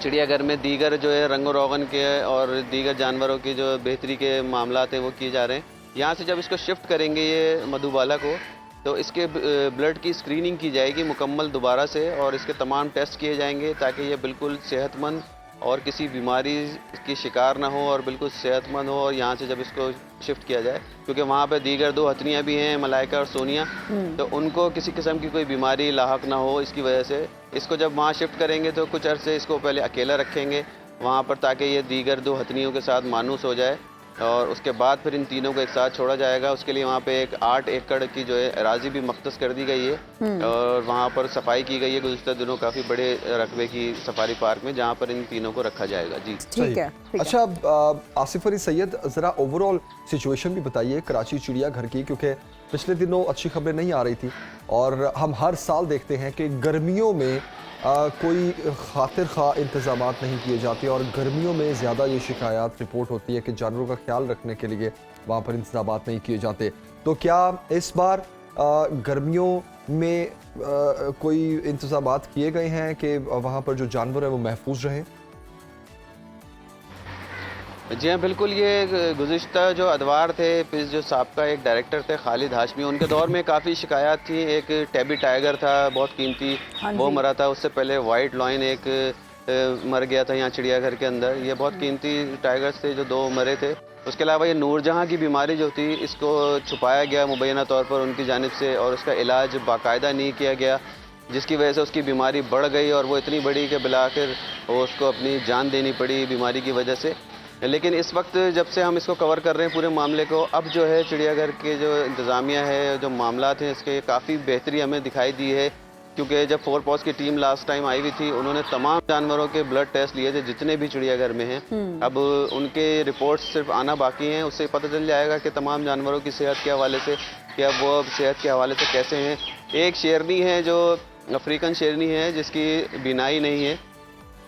चिड़ियाघर में दीगर जो है रंगो रोगन के और दीगर जानवरों की जो बेहतरी के मामलात हैं वो किए जा रहे हैं। यहाँ से जब इसको शिफ्ट करेंगे ये मधुबाला को, तो इसके ब्लड की स्क्रीनिंग की जाएगी मुकम्मल दोबारा से और इसके तमाम टेस्ट किए जाएंगे ताकि ये बिल्कुल सेहतमंद और किसी बीमारी की शिकार ना हो और बिल्कुल सेहतमंद हो। और यहाँ से जब इसको शिफ्ट किया जाए, क्योंकि वहाँ पे दीगर 2 हथनियाँ भी हैं, मलाइका और सोनिया, तो उनको किसी किस्म की कोई बीमारी लाहक ना हो, इसकी वजह से इसको जब वहाँ शिफ्ट करेंगे तो कुछ अरसे इसको पहले अकेला रखेंगे वहाँ पर ताकि ये दीगर 2 हथनियों के साथ मानूस हो जाए और उसके बाद फिर इन तीनों को एक साथ छोड़ा जाएगा। उसके लिए वहाँ पे एक 8 एकड़ की जो है अराजी भी मख्तस कर दी गई है और वहाँ पर सफाई की गई है गुज़िश्ता दिनों काफ़ी बड़े रकबे की सफारी पार्क में, जहाँ पर इन तीनों को रखा जाएगा। जी ठीक है। अच्छा, आसिफ अली सैयद, ज़रा ओवरऑल सिचुएशन भी बताइए कराची चिड़ियाघर की, क्योंकि पिछले दिनों अच्छी खबरें नहीं आ रही थी और हम हर साल देखते हैं कि गर्मियों में कोई खातिर खा इंतज़ाम नहीं किए जाते और गर्मियों में ज़्यादा ये शिकायत रिपोर्ट होती है कि जानवरों का ख्याल रखने के लिए वहाँ पर इंतज़ाम नहीं किए जाते। तो क्या इस बार गर्मियों में कोई इंतज़ाम किए गए हैं कि वहाँ पर जो जानवर हैं वो महफूज रहें? जी हाँ, बिल्कुल। ये गुज़िश्ता जो अदवार थे, जो साबका एक डायरेक्टर थे खालिद हाशमी, उनके दौर में काफ़ी शिकायत थी। एक टेबी टाइगर था बहुत कीमती, वो मरा था। उससे पहले वाइट लॉयन एक मर गया था यहाँ चिड़ियाघर के अंदर। ये बहुत कीमती टाइगर्स थे जो 2 मरे थे। उसके अलावा ये नूरजहाँ की बीमारी जो थी, इसको छुपाया गया मुबैना तौर पर उनकी जानिब से और उसका इलाज बाकायदा नहीं किया गया, जिसकी वजह से उसकी बीमारी बढ़ गई और वो इतनी बड़ी कि बिलाखिर उसको अपनी जान देनी पड़ी बीमारी की वजह से। लेकिन इस वक्त जब से हम इसको कवर कर रहे हैं पूरे मामले को, अब जो है चिड़ियाघर के जो इंतज़ामिया है, जो मामलात हैं, इसके काफ़ी बेहतरी हमें दिखाई दी है। क्योंकि जब फोर्ट पोस्ट की टीम लास्ट टाइम आई हुई थी, उन्होंने तमाम जानवरों के ब्लड टेस्ट लिए थे जितने भी चिड़ियाघर में हैं। अब उनके रिपोर्ट्स सिर्फ आना बाकी हैं, उससे पता चल जाएगा कि तमाम जानवरों की सेहत के हवाले से, कि अब वो सेहत के हवाले से कैसे हैं। एक शेरनी है जो अफ्रीकन शेरनी है जिसकी बीनाई नहीं है,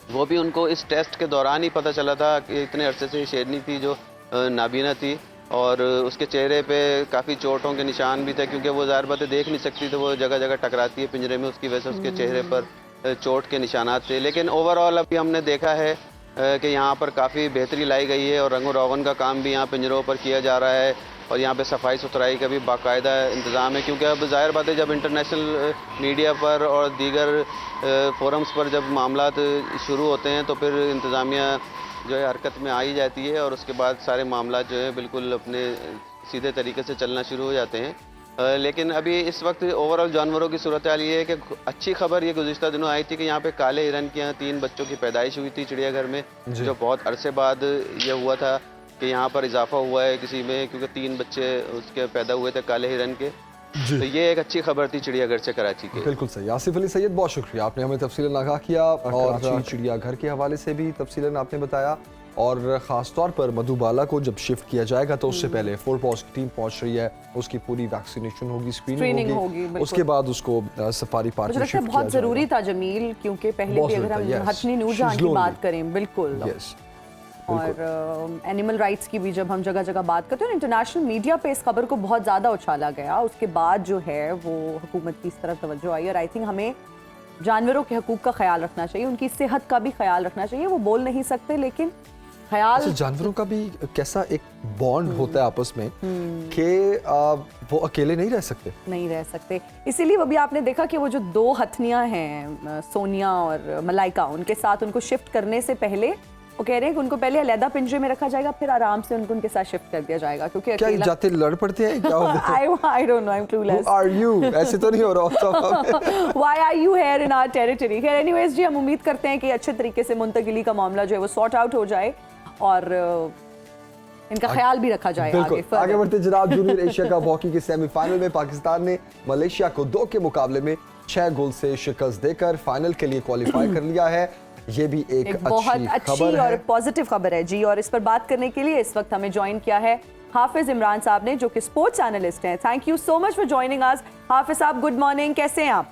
वो भी उनको इस टेस्ट के दौरान ही पता चला था कि इतने अरसे से शेरनी थी जो नाबीना थी और उसके चेहरे पे काफ़ी चोटों के निशान भी थे, क्योंकि वो ज़ाहिर बात है देख नहीं सकती, तो वो जगह जगह टकराती है पिंजरे में, उसकी वजह से उसके चेहरे पर चोट के निशानात थे। लेकिन ओवरऑल अभी हमने देखा है कि यहाँ पर काफ़ी बेहतरी लाई गई है और रंगो रोगन का काम भी यहाँ पिंजरों पर किया जा रहा है और यहाँ पे सफाई सुथराई का भी बाकायदा इंतज़ाम है। क्योंकि अब ज़ाहिर बात है जब इंटरनेशनल मीडिया पर और दीगर फोरम्स पर जब मामलात शुरू होते हैं तो फिर इंतज़ामिया जो है हरकत में आ ही जाती है और उसके बाद सारे मामला जो है बिल्कुल अपने सीधे तरीके से चलना शुरू हो जाते हैं। लेकिन अभी इस वक्त ओवरऑल जानवरों की सूरत हाल ये है कि अच्छी खबर ये गुज़िश्ता दिनों आई थी कि यहाँ पे काले हिरन के यहाँ 3 बच्चों की पैदाइश हुई थी चिड़ियाघर में, जो बहुत अरसे बाद ये हुआ था कि यहाँ पर इजाफा हुआ है किसी में, क्योंकि 3 बच्चे उसके पैदा हुए थे काले हिरन के। तो ये एक अच्छी खबर थी चिड़ियाघर से कराची के। बिल्कुल सही। आसिफ अली सैयद, बहुत शुक्रिया, आपने हमें तफसीलन आगाह किया और चिड़ियाघर के हवाले से भी तफसीलन आपने बताया और ख़ास तौर पर मधुबाला को जब शिफ्ट किया जाएगा तो उससे पहले फोर्ट पोस्ट की टीम पहुंच रही है, उसकी पूरी वैक्सीनेशन होगी, स्क्रीनिंग होगी, उसके बाद उसको सफारी पार्क में शिफ्ट बहुत ज़रूरी था जमील, क्योंकि पहले भी अगर हम हथनी नूरजहाँ की बात करें, बिल्कुल, और एनिमल राइट्स की भी जब हम जगह जगह बात करते हैं, इंटरनेशनल मीडिया पे इस खबर को बहुत ज़्यादा उछाला गया, उसके बाद जो है वो हुकूमत की इस तरफ तवज्जो आई और आई थिंक हमें जानवरों के हकूक़ का ख्याल रखना चाहिए, उनकी सेहत का भी ख्याल रखना चाहिए। वो बोल नहीं सकते लेकिन ख्याल, जानवरों का भी कैसा एक बॉन्ड होता है आपस में कि वो अकेले नहीं रह सकते। इसीलिए अभी आपने देखा कि वो जो 2 हथनियाँ हैं सोनिया और मलाइका, उनके साथ उनको शिफ्ट करने से पहले वो कह रहे हैं कि उनको पहले अलहदा पिंजरे में रखा जाएगा, फिर आराम से उनको उनके साथ शिफ्ट कर दिया जाएगा, क्योंकि क्या ये जाते लड़ पड़ते हैं, क्या होता है? I don't know, I'm clueless. Who are you? ऐसे तो नहीं हो रहा। Why are you here in our territory? खैर एनीवेज जी, हम उम्मीद करते हैं कि अच्छे तरीके से मुंतकिली का मामला जो है वो सॉर्ट आउट हो जाए और इनका ख्याल भी रखा जाए आगे। आगे बढ़ते जनाब, जूनियर एशिया कप हॉकी के सेमीफाइनल में पाकिस्तान ने मलेशिया को 2 के मुकाबले में 6 गोल से शिकस्त देकर फाइनल के लिए क्वालिफाई कर लिया है। ये भी एक बहुत अच्छी खबर और है, पॉजिटिव खबर है जी। और इस पर बात करने के लिए इस वक्त हमें ज्वाइन किया है हाफिज इमरान साहब ने, जो कि स्पोर्ट्स एनालिस्ट हैं। Thank you so much for joining us. Hafeez साहब, गुड मॉर्निंग, कैसे हैं आप?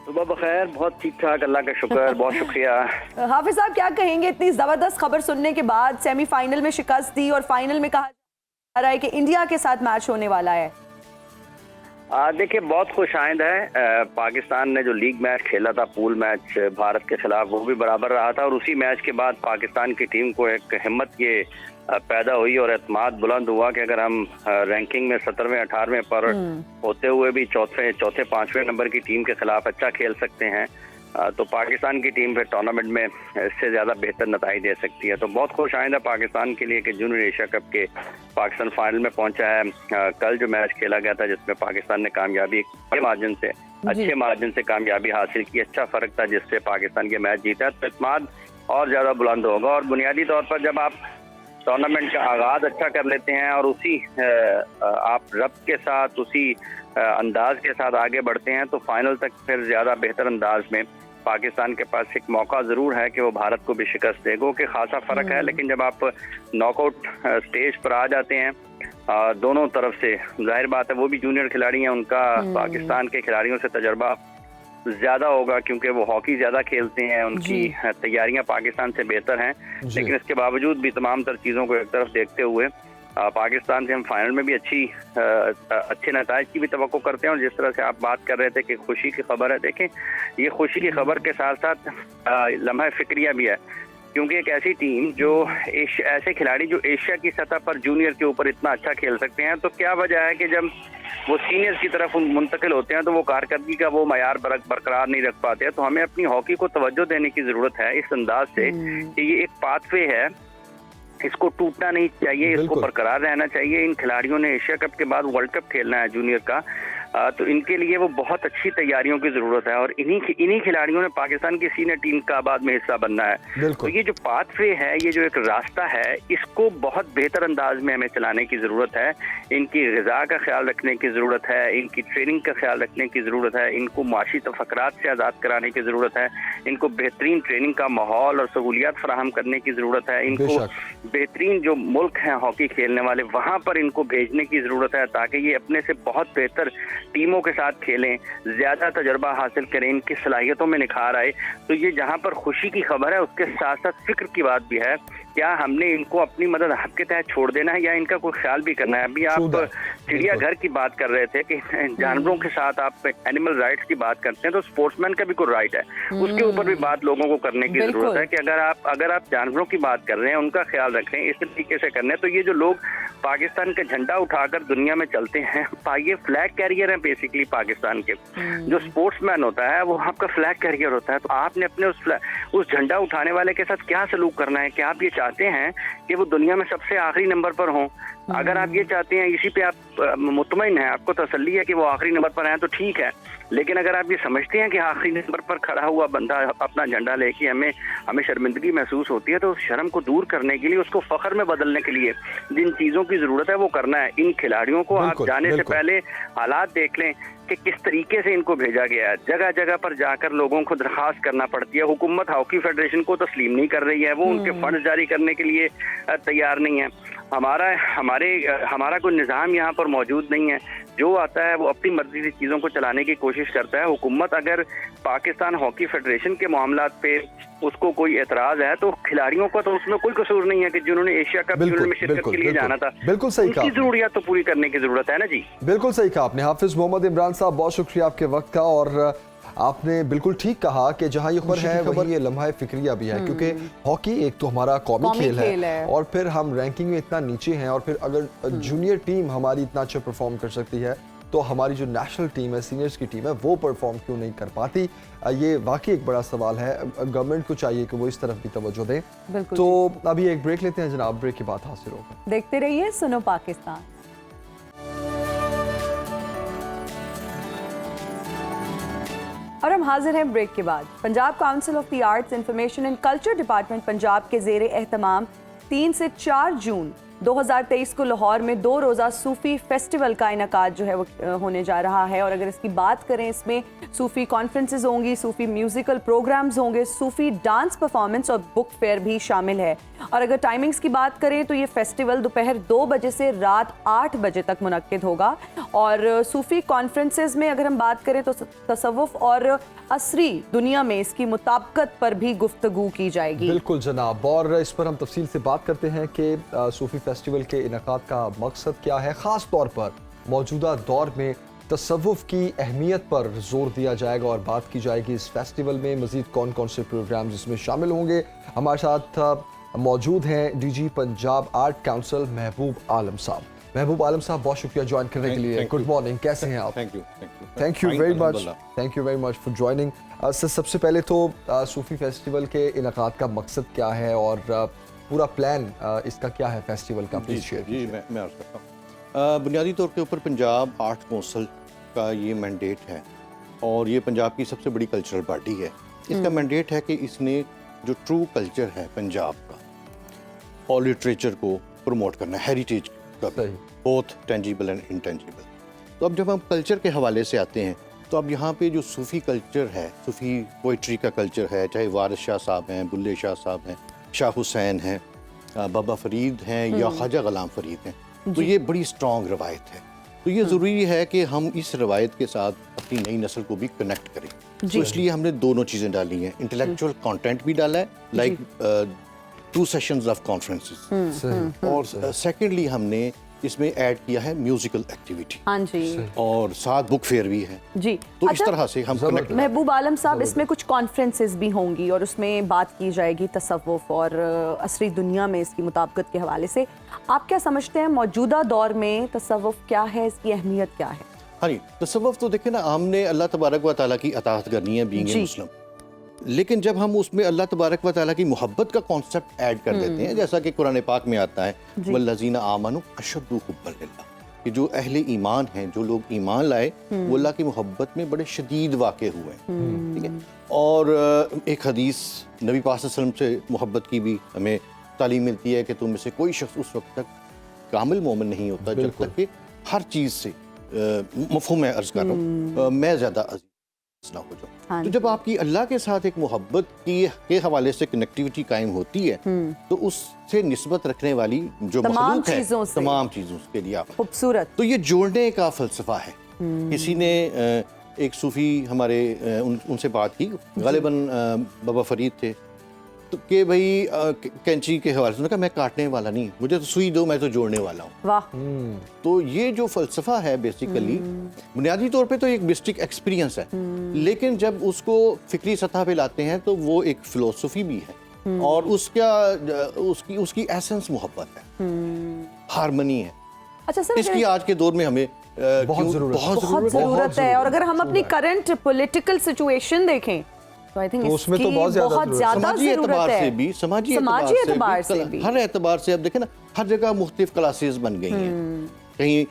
सुबह बखैर, बहुत ठीक ठाक, अल्लाह का शुक्र, बहुत शुक्रिया। हाफिज साहब, क्या कहेंगे इतनी जबरदस्त खबर सुनने के बाद? सेमीफाइनल में शिकस्त दी और फाइनल में कहा जा रहा है कि इंडिया के साथ मैच होने वाला है। देखिए, बहुत खुशाइंद है। पाकिस्तान ने जो लीग मैच खेला था, पूल मैच भारत के खिलाफ, वो भी बराबर रहा था और उसी मैच के बाद पाकिस्तान की टीम को एक हिम्मत ये पैदा हुई और एतमाद बुलंद हुआ कि अगर हम रैंकिंग में 17वें 18वें पर होते हुए भी चौथे 5वें नंबर की टीम के खिलाफ अच्छा खेल सकते हैं, तो पाकिस्तान की टीम फिर टूर्नामेंट में इससे ज़्यादा बेहतर नतीजे दे सकती है। तो बहुत खुश आइंदा पाकिस्तान के लिए कि जूनियर एशिया कप के पाकिस्तान फाइनल में पहुंचा है। कल जो मैच खेला गया था जिसमें पाकिस्तान ने कामयाबी अच्छे मार्जिन से कामयाबी हासिल की, अच्छा फ़र्क था जिससे पाकिस्तान के मैच जीता, तो इत्मीनान और ज़्यादा बुलंद होगा। और बुनियादी तौर पर जब आप टूर्नामेंट का आगाज़ अच्छा कर लेते हैं और उसी आप रब्त के साथ, उसी अंदाज के साथ आगे बढ़ते हैं, तो फाइनल तक फिर ज़्यादा बेहतर अंदाज में पाकिस्तान के पास एक मौका ज़रूर है कि वो भारत को भी शिकस्त देगा, कि खासा फ़र्क है। लेकिन जब आप नॉकआउट स्टेज पर आ जाते हैं दोनों तरफ से, जाहिर बात है वो भी जूनियर खिलाड़ी हैं, उनका पाकिस्तान के खिलाड़ियों से तजर्बा ज़्यादा होगा क्योंकि वो हॉकी ज़्यादा खेलते हैं, उनकी तैयारियां पाकिस्तान से बेहतर हैं। लेकिन इसके बावजूद भी तमाम तर चीज़ों को एक तरफ देखते हुए पाकिस्तान से हम फाइनल में भी अच्छे नताइज की भी तवक्को करते हैं। और जिस तरह से आप बात कर रहे थे कि खुशी की खबर है, देखें ये खुशी की खबर के साथ साथ लम्हा फिक्रिया भी है, क्योंकि एक ऐसी टीम जो ऐसे खिलाड़ी जो एशिया की सतह पर जूनियर के ऊपर इतना अच्छा खेल सकते हैं, तो क्या वजह है कि जब वो सीनियर्स की तरफ मुंतकिल होते हैं तो वो कारकर्दगी का वो मयार बरकरार नहीं रख पाते हैं। तो हमें अपनी हॉकी को तवज्जो देने की ज़रूरत है इस अंदाज से कि ये एक पाथवे है, इसको टूटना नहीं चाहिए, इसको बरकरार रहना चाहिए। इन खिलाड़ियों ने एशिया कप के बाद वर्ल्ड कप खेलना है जूनियर का, तो इनके लिए वो बहुत अच्छी तैयारियों की ज़रूरत है और इन्हीं खिलाड़ियों ने पाकिस्तान की सीनियर टीम का बाद में हिस्सा बनना है। तो ये जो पाथवे है, ये जो एक रास्ता है, इसको बहुत बेहतर अंदाज में हमें चलाने की ज़रूरत है। इनकी ग़िज़ा का ख्याल रखने की ज़रूरत है, इनकी ट्रेनिंग का ख्याल रखने की ज़रूरत है, इनको माशी तफक्रात से आज़ाद कराने की ज़रूरत है, इनको बेहतरीन ट्रेनिंग का माहौल और सहूलियात फराहम करने की ज़रूरत है, इनको बेहतरीन जो मुल्क हैं हॉकी खेलने वाले वहाँ पर इनको भेजने की ज़रूरत है ताकि ये अपने से बहुत बेहतर टीमों के साथ खेलें, ज़्यादा तजर्बा हासिल करें, इनकी सलाहियतों में निखार आए। तो ये जहाँ पर खुशी की खबर है उसके साथ साथ फिक्र की बात भी है, क्या हमने इनको अपनी मदद हक के तहत छोड़ देना है या इनका कोई ख्याल भी करना है। अभी आप चिड़ियाघर की बात कर रहे थे कि जानवरों के साथ आप एनिमल राइट्स की बात करते हैं, तो स्पोर्ट्समैन का भी कोई राइट है, उसके ऊपर भी बात लोगों को करने की जरूरत है कि अगर आप जानवरों की बात कर रहे हैं, उनका ख्याल रख रहे हैं, इस तरीके से करने। तो ये जो लोग पाकिस्तान का झंडा उठाकर दुनिया में चलते हैं, ये फ्लैग कैरियर है बेसिकली पाकिस्तान के। जो स्पोर्ट्समैन होता है वो आपका फ्लैग कैरियर होता है। तो आपने अपने उस झंडा उठाने वाले के साथ क्या सलूक करना है? क्या आप ये चाहते हैं कि वो दुनिया में सबसे आखिरी नंबर पर हों? अगर आप ये चाहते हैं, इसी पे आप मुतमईन हैं, आपको तसल्ली है कि वो आखिरी नंबर पर हैं, तो ठीक है। लेकिन अगर आप ये समझते हैं कि आखिरी नंबर पर खड़ा हुआ बंदा अपना झंडा लेके हमें शर्मिंदगी महसूस होती है, तो उस शर्म को दूर करने के लिए, उसको फख्र में बदलने के लिए जिन चीज़ों की ज़रूरत है वो करना है। इन खिलाड़ियों को आप जाने से पहले हालात देख लें कि किस तरीके से इनको भेजा गया है। जगह जगह पर जाकर लोगों को दरखास्त करना पड़ती है। हुकूमत हॉकी फेडरेशन को तस्लीम नहीं कर रही है, वो उनके फंड जारी करने के लिए तैयार नहीं है। हमारा कोई निज़ाम यहाँ पर मौजूद नहीं है। जो आता है वो अपनी मर्जी से चीज़ों को चलाने की कोशिश करता है। हुकूमत अगर पाकिस्तान हॉकी फेडरेशन के मामलात पे उसको कोई एतराज़ है, तो खिलाड़ियों का तो उसमें कोई कसूर नहीं है कि जिन्होंने एशिया कप में शिरकत के लिए जाना था। बिल्कुल सही कहा, उनकी ज़रूरियात तो पूरी करने की ज़रूरत है ना जी। बिल्कुल सही कहा आपने। हाफिज मोहम्मद इमरान साहब, बहुत शुक्रिया आपके वक्त का। और आपने बिल्कुल ठीक कहा कि जहां ये खबर है वहीं ये लम्हा फिक्रिया भी है, क्योंकि हॉकी एक तो हमारा कौमी खेल है और फिर हम रैंकिंग में इतना नीचे हैं, और फिर अगर जूनियर टीम हमारी इतना अच्छा परफॉर्म कर सकती है तो हमारी जो नेशनल टीम है, सीनियर्स की टीम है, वो परफॉर्म क्यों नहीं कर पाती? ये वाकई एक बड़ा सवाल है। गवर्नमेंट को चाहिए कि वो इस तरफ भी तवज्जो दें। बिल्कुल तो अभी एक ब्रेक लेते हैं जनाब, ब्रेक के बाद हासिल होगा। देखते रहिए सुनो पाकिस्तान। और हम हाजिर हैं ब्रेक के बाद। Punjab council of the arts, information and culture department Punjab के ज़ेरे एहतमाम 3 से 4 जून 2023 को लाहौर में 2 रोज़ा सूफ़ी फेस्टिवल का इनकाद जो है वो होने जा रहा है। और अगर इसकी बात करें, इसमें सूफ़ी कॉन्फ्रेंसेज होंगी, सूफ़ी म्यूज़िकल प्रोग्राम्स होंगे, सूफ़ी डांस परफॉर्मेंस और बुक फेयर भी शामिल है। और अगर टाइमिंग्स की बात करें तो ये फेस्टिवल दोपहर 2 बजे से रात 8 बजे तक मुनक्किद होगा। और सूफ़ी कॉन्फ्रेंसेज में अगर हम बात करें तो तसव्वुफ़ और असरी दुनिया में इसकी मुताबिकत पर भी गुफ्तगू की जाएगी। बिल्कुल जनाब, और इस पर हम तफसील से बात करते हैं कि सूफ़ी फेस्टिवल के इनकाद का मकसद क्या है। ख़ास तौर पर मौजूदा दौर में तसव्वुफ़ की अहमियत पर जोर दिया जाएगा और बात की जाएगी इस फेस्टिवल में मज़ीद कौन कौन से प्रोग्राम इसमें शामिल होंगे। हमारे साथ मौजूद हैं डीजी पंजाब आर्ट काउंसिल महबूब आलम साहब। महबूब आलम साहब, बहुत शुक्रिया ज्वाइन करने के लिए। गुड मॉर्निंग, कैसे हैं आप? Thank you very much for joining. Sir, सबसे पहले तो सूफ़ी फेस्टिवल के इनकाद का मकसद क्या है और पूरा प्लान इसका क्या है फेस्टिवल का? Please share. जी, मैं अर्ज़ करता हूँ। बुनियादी तौर के ऊपर पंजाब आर्ट काउंसिल का ये मैंडेट है और ये पंजाब की सबसे बड़ी कल्चरल बॉडी है। इसका मैंडेट है कि इसने जो ट्रू कल्चर है पंजाब का और लिटरेचर को प्रमोट करना है, हेरिटेज का, बोथ टेंजिबल एंड इनटेंजिबल। तो अब जब हम कल्चर के हवाले से आते हैं तो अब यहाँ पे जो सूफ़ी कल्चर है, सूफ़ी पोइट्री का कल्चर है, चाहे वारिस शाह साहब हैं, बुल्ले शाह साहब हैं, शाह हुसैन हैं, बाबा फरीद हैं या ख्वाजा ग़ुलाम फरीद हैं, तो ये बड़ी स्ट्रॉन्ग रवायत है। तो ये ज़रूरी है कि हम इस रवायत के साथ अपनी नई नस्ल को भी कनेक्ट करें। तो इसलिए हमने दोनों चीज़ें डाली हैं, इंटेलेक्चुअल कंटेंट भी डाला है, लाइक 2 सेशंस ऑफ कॉन्फ्रेंसेस, और सेकेंडली हमने इसमें ऐड किया है म्यूजिकल एक्टिविटी। हाँ जी, और साथ बुक फेयर भी है जी। तो इस तरह से हम कनेक्ट। महबूब आलम साहब, इसमें कुछ कॉन्फ्रेंसेस भी होंगी और उसमें बात की जाएगी तसव्वुफ़ और असरी दुनिया में इसकी मुताबिकत के हवाले से। आप क्या समझते हैं मौजूदा दौर में तसव्वुफ़ क्या है, इसकी अहमियत क्या है? हाँ जी, तसव्वुफ़ तो देखें ना, हमने अल्लाह तबारक व तआला की अताअत करनी है बीइंग ए मुस्लिम, लेकिन जब हम उसमें अल्लाह तबारक व तआला की मोहब्बत का कॉन्सेप्ट ऐड कर देते हैं, जैसा कि कुरान पाक में आता है, वल्लज़ीना आमनु अशद्दु हुब्बन लिल्लाह, कि जो अहले ईमान हैं, जो लोग ईमान लाए, वो अल्लाह की मोहब्बत में बड़े शदीद वाक़े हुए हैं। ठीक है। और एक हदीस नबी पाक सल्लल्लाहु अलैहि वसल्लम से मोहब्बत की भी हमें तालीम मिलती है कि तुम में से कोई शख्स उस वक्त तक कामिल मोमिन नहीं होता जब तक कि हर चीज़ से मफ़हूम मैं अर्ज़ कर रहा हूँ, मैं ज़्यादा अज़ीज़ ना हो जाऊँ। तो जब आपकी अल्लाह के साथ एक मोहब्बत के हवाले से कनेक्टिविटी कायम होती है, तो उससे निस्बत रखने वाली जो मखलूक है, तमाम चीज़ों के लिए आप खूबसूरत, तो ये जोड़ने का फ़लसफ़ा है। किसी ने एक सूफ़ी हमारे उनसे बात की, गालिबन बाबा फरीद थे, तो कि भाई कैंची के हवाले से, कहा मैं काटने वाला नहीं, मुझे तो सुई दो, मैं तो जोड़ने वाला हूँ। वाह। तो ये जो फ़लसफ़ा है बेसिकली बुनियादी तौर पे तो एक बेसिक एक्सपीरियंस है, लेकिन जब उसको फ़िक्री सतह पे लाते हैं तो वो एक फ़िलोसफ़ी भी है और उसकी एसेंस मोहब्बत है, हारमनी है। अच्छा सर, इसकी आज के दौर में हमें बहुत ज़रूरत है। और अगर हम अपनी करंट पॉलिटिकल सिचुएशन देखें तो आई थिंक उसमें तो बहुत ज्यादा समाजी एतबार से भी, समाजी एतबार से भी, हर एतबार से। अब देखें ना, हर जगह मुख्तलिफ क्लासेस बन गई हैं, कहीं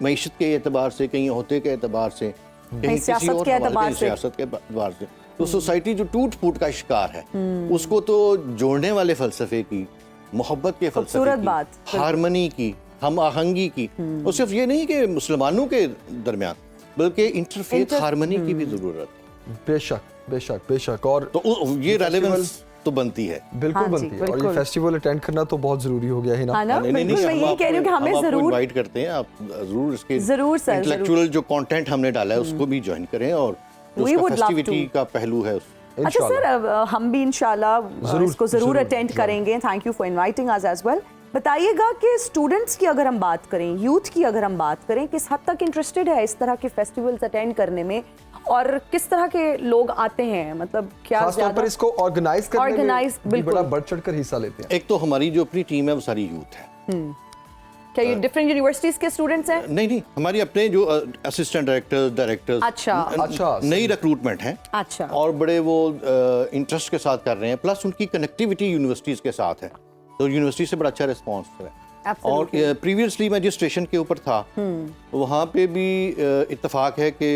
मईशत के एतबार से, कहीं होते के एतबार से, कहीं सियासत के एतबार से। तो सोसाइटी जो टूट फूट का शिकार है, उसको तो जोड़ने वाले फलसफे की, मोहब्बत के फलसफे की, हारमनी की, हम आहंगी की, और सिर्फ ये नहीं कि मुसलमानों के दरमियान, बल्कि इंटरफेथ हारमनी की भी जरूरत है। बेशक और तो ये रेलेवेंस तो बनती है, बिल्कुल बनती है। और ये फेस्टिवल अटेंड करना तो बहुत जरूरी हो गया है ना? नहीं, मैं यही कह रही हूं कि हमें जरूर इनवाइट करते हैं, आप जरूर इसके इंटेलेक्चुअल जो कंटेंट हमने डाला है उसको भी ज्वाइन करें और उसका फेस्टिविटी का पहलू है। अच्छा सर, हम भी इंशाल्लाह इसको जरूर अटेंड करेंगे। Thank you for inviting us as well. बताइएगा कि स्टूडेंट्स की अगर हम बात करें, यूथ की अगर हम बात करें, किस हद तक इंटरेस्टेड है इस तरह के फेस्टिवल्स अटेंड करने में और किस तरह के लोग आते हैं, मतलब क्या खास तौर पर इसको ऑर्गेनाइज करने में बड़ा बढ़ चढ़कर हिस्सा लेते हैं? एक तो हमारी जो अपनी टीम है वो सारी यूथ है, क्या ये डिफरेंट यूनिवर्सिटीज के स्टूडेंट्स हैं? नहीं, हमारी अपने जो असिस्टेंट डायरेक्टर्स अच्छा नई रिक्रूटमेंट है। अच्छा। और बड़े वो इंटरेस्ट के साथ कर रहे हैं, प्लस उनकी कनेक्टिविटी यूनिवर्सिटीज के साथ है, तो यूनिवर्सिटी से बड़ा अच्छा रिस्पॉन्स है। और प्रीवियसली मैं जिस स्टेशन के ऊपर था वहाँ पे भी इत्तेफाक है कि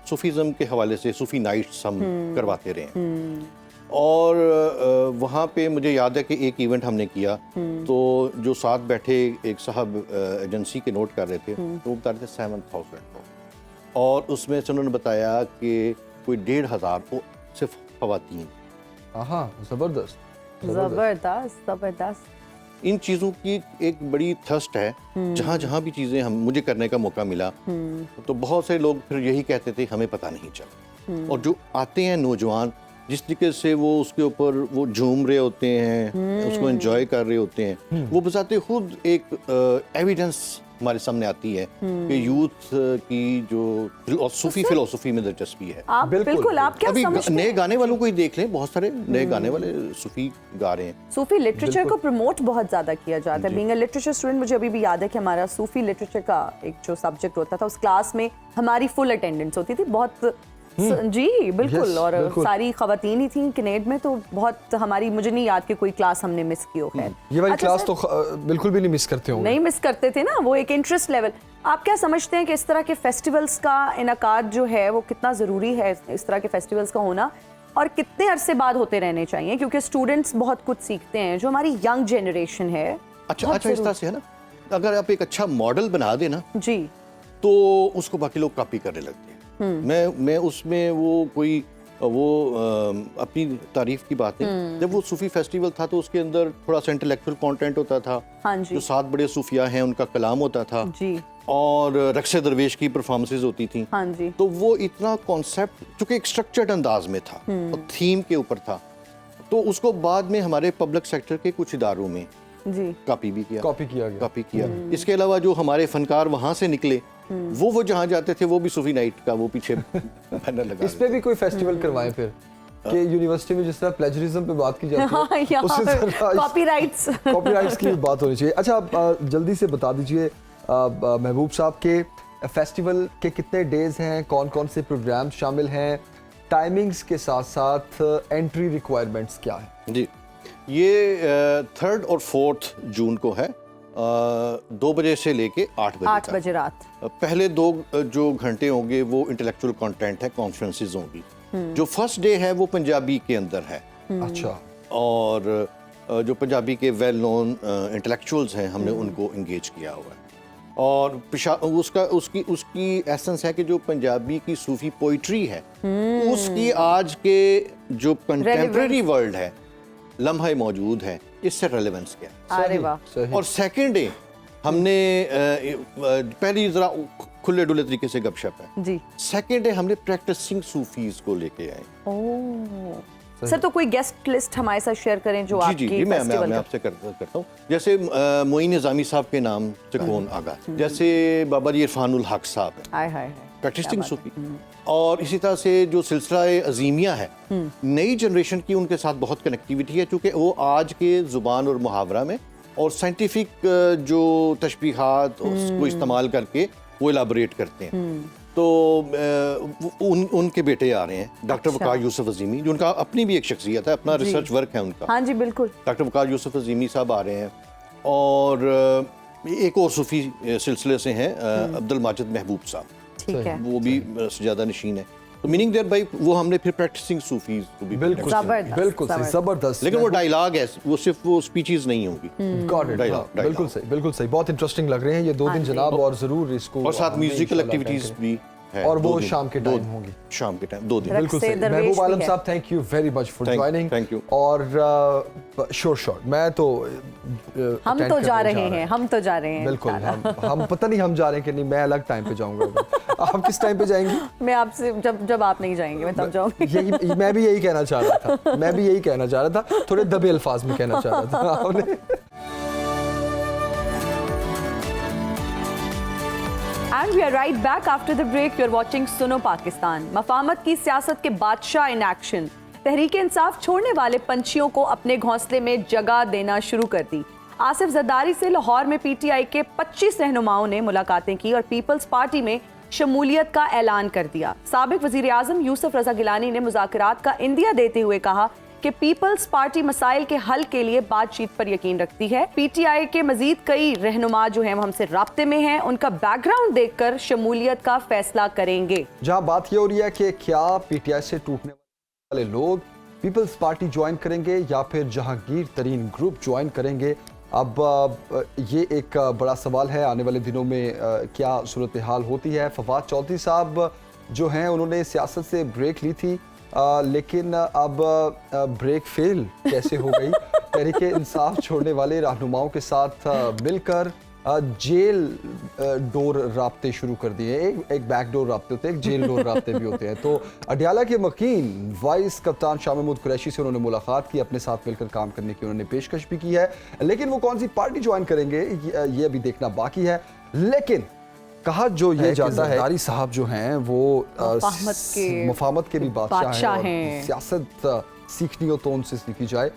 सूफीज़म के हवाले से सूफी नाइट्स हम करवाते रहे हैं। और वहाँ पे मुझे याद है कि एक इवेंट हमने किया, तो जो साथ बैठे एक साहब एजेंसी के नोट कर रहे थे, तो वो बता रहे थे 7,000, और उसमें से उन्होंने बताया कि कोई 1,500 वो सिर्फ ख़वातीन। हाँ, जबरदस्त। इन चीज़ों की एक बड़ी थर्स्ट है, जहाँ जहाँ भी चीज़ें मुझे करने का मौका मिला, तो बहुत से लोग फिर यही कहते थे हमें पता नहीं चला। और जो आते हैं नौजवान, जिस तरीके से वो उसके ऊपर वो झूम रहे होते हैं, उसको एंजॉय कर रहे होते हैं, वो बजाते खुद एक एविडेंस हमारे सामने आती है कि यूथ की जो सूफी फिलोसफी में दिलचस्पी है। आप बिल्कुल आप क्या अभी समझते हैं? नए गाने वालों को ही देख लें, बहुत सारे नए गाने वाले सूफी गा रहे हैं। सूफी लिटरेचर को प्रमोट बहुत ज्यादा किया जाता है। बीइंग अ लिटरेचर स्टूडेंट, मुझे अभी भी याद है कि हमारा सूफी लिटरेचर का एक जो सब्जेक्ट होता था, उस क्लास में हमारी फुल अटेंडेंस होती थी। बहुत जी बिल्कुल। और सारी खवातीन ही थी किनेड में, तो बहुत हमारी, मुझे नहीं याद कि कोई क्लास हमने मिस की हो। खैर ये वाली क्लास तो बिल्कुल भी नहीं मिस करते होंगे। नहीं मिस करते थे ना, वो एक इंटरेस्ट लेवल। आप क्या समझते हैं कि इस तरह के फेस्टिवल्स का इनकाद जो है वो कितना ज़रूरी है, इस तरह के फेस्टिवल्स का होना, और कितने अरसे बाद होते रहने चाहिए? क्योंकि स्टूडेंट्स बहुत कुछ सीखते हैं, जो हमारी यंग जनरेशन है। अच्छा इस तरह से है ना, अगर आप एक अच्छा मॉडल बना देना जी, तो उसको बाकी लोग कॉपी करने लगते हैं। मैं उसमें वो कोई अपनी तारीफ की बात नहीं। जब वो सूफी फेस्टिवल था तो उसके अंदर थोड़ा सा इंटेलेक्चुअल कंटेंट होता था। हाँ जी। जो 7 बड़े सूफिया हैं उनका कलाम होता था जी, और रक्से दरवेश की परफॉर्मेंसेज होती थी। हाँ जी। तो वो इतना कॉन्सेप्ट चूंकि एक स्ट्रक्चर्ड अंदाज में था और थीम के ऊपर था, तो उसको बाद में हमारे पब्लिक सेक्टर के कुछ इदारों में जी कॉपी भी किया, कॉपी किया। इसके अलावा जो हमारे फनकार वहां से निकले, वो जहाँ जाते थे वो भी सूफी नाइट का वो पीछे बैनर लगा। इस पे भी कोई फेस्टिवल करवाएं फिर, कि यूनिवर्सिटी में जिस तरह प्लेजरिज्म पे बात की जाती है, उसी तरह कॉपीराइट्स की बात होनी चाहिए। अच्छा, जल्दी से बता दीजिए महबूब साहब के फेस्टिवल के कितने डेज हैं, कौन कौन से प्रोग्राम शामिल हैं, टाइमिंग्स के साथ साथ एंट्री रिक्वायरमेंट्स क्या है? जी, ये 3 और 4 जून को है, 2 बजे से लेके 8 बजे रात। पहले 2 जो घंटे होंगे वो इंटेलेक्चुअल कंटेंट है, कॉन्फ्रेंसेस होंगी। जो फर्स्ट डे है वो पंजाबी के अंदर है। अच्छा। और जो पंजाबी के वेल नोन इंटेलेक्चुअल्स हैं, हमने उनको इंगेज किया हुआ है। और उसकी एसेंस है कि जो पंजाबी की सूफी पोइट्री है, उसकी आज के जो कंटेम्प्रेरी वर्ल्ड है, लम्हा मौजूद है, इससे रेलेवेंस क्या है। अरे वाह। और सेकंड डे हमने पहली जरा खुले डुले तरीके से गपशप है जी। सेकंड डे हमने प्रैक्टिसिंग सूफीज को लेके आए। ओह सर, तो कोई गेस्ट लिस्ट हमारे साथ शेयर करें जो आपकी जी मैं आपसे करता हूँ। जैसे मोइन निज़ामी साहब के नाम से कौन आगा, जैसे बाबा जी इरफानुल हक साहब है, प्रैक्टिसिंग सूफी। और इसी तरह से जो सिलसिला अजीमिया है, नई जनरेशन की उनके साथ बहुत कनेक्टिविटी है, क्योंकि वो आज के ज़ुबान और मुहावरा में और साइंटिफिक जो तशबीहात उसको इस्तेमाल करके वो इलाबोरेट करते हैं। तो उनके बेटे आ रहे हैं, डॉक्टर वकार यूसुफ अजीमी, जो उनका अपनी भी एक शख्सियत है, अपना रिसर्च वर्क है उनका। हाँ जी बिल्कुल। डॉक्टर वकार यूसुफ अजीमी साहब आ रहे हैं। और एक और सूफी सिलसिले से हैं अब्दुल माजिद महबूब साहब, ठीक है, वो भी सजादा नशीन है। तो मीनिंग देयर भाई वो हमने फिर प्रैक्टिसिंग सूफीज को भी बिल्कुल जबरदस्त। लेकिन वो डायलॉग है, वो सिर्फ वो स्पीचेस नहीं होंगी। गॉट इट, बिल्कुल सही, बहुत इंटरेस्टिंग लग रहे हैं ये 2 दिन जनाब, और जरूर इसको, और साथ म्यूजिकल एक्टिविटीज भी है, और वो शाम के टाइम होंगी, शाम के टाइम 2 दिन। बिल्कुल सही। महबूब आलम साहब, thank you very much for joining. Thank you. और श्योर मैं तो हम तो जा रहे हैं बिल्कुल। हम पता नहीं हम जा रहे हैं कि नहीं, मैं अलग टाइम पे जाऊंगा। आप किस टाइम पे जाएंगे? मैं आपसे जब आप नहीं जाएंगे मैं तब जाऊंगी। मैं भी यही कहना चाह रहा था, थोड़े दबे अल्फाज में कहना चाह रहा था आपने। And we are right back after the break. You're watching सुनो पाकिस्तान। मफाहमत की सियासत के बादशाह इन एक्शन। तहरीक इंसाफ छोड़ने वाले पंछियों को अपने घोंसले में जगह देना शुरू कर दी। आसिफ जरदारी से लाहौर में पीटीआई के 25 रहनुमाओं ने मुलाकातें की और पीपल्स पार्टी में शमूलियत का ऐलान कर दिया। साबिक वजीर आजम यूसुफ रजा गिलानी ने मुज़ाकरात का इंदिया देते हुए कहा कि पीपल्स पार्टी मसाइल के हल के लिए बातचीत पर यकीन रखती है। पीटीआई के मजीद कई रहनुमा जो हैं वो हमसे राब्ते में हैं, उनका बैकग्राउंड देखकर शमूलियत का फैसला करेंगे। जहां बात ये हो रही है कि क्या पीटीआई से टूटने वाले लोग पीपल्स पार्टी ज्वाइन करेंगे या फिर जहांगीर तरीन ग्रुप ज्वाइन करेंगे, अब ये एक बड़ा सवाल है। आने वाले दिनों में क्या सूरत हाल होती है। फवाद चौधरी साहब जो हैं उन्होंने सियासत से ब्रेक ली थी, लेकिन अब ब्रेक फेल कैसे हो गई। तहरीक इंसाफ छोड़ने वाले रहनुमाओं के साथ मिलकर जेल डोर राब्ते शुरू कर दिए। एक बैक डोर राब्ते होते हैं, एक जेल डोर राब्ते भी होते हैं। तो अडियाला के मकीन वाइस कप्तान शाह महमूद कुरैशी से उन्होंने मुलाकात की, अपने साथ मिलकर काम करने की उन्होंने पेशकश भी की है, लेकिन वो कौन सी पार्टी ज्वाइन करेंगे ये अभी देखना बाकी है। लेकिन कहा जो ये जाता है जरदारी साहब जो हैं वो मुफाहमत के भी बादशाह हैं। सियासत सीखनी हो तो उनसे सीखी जाए।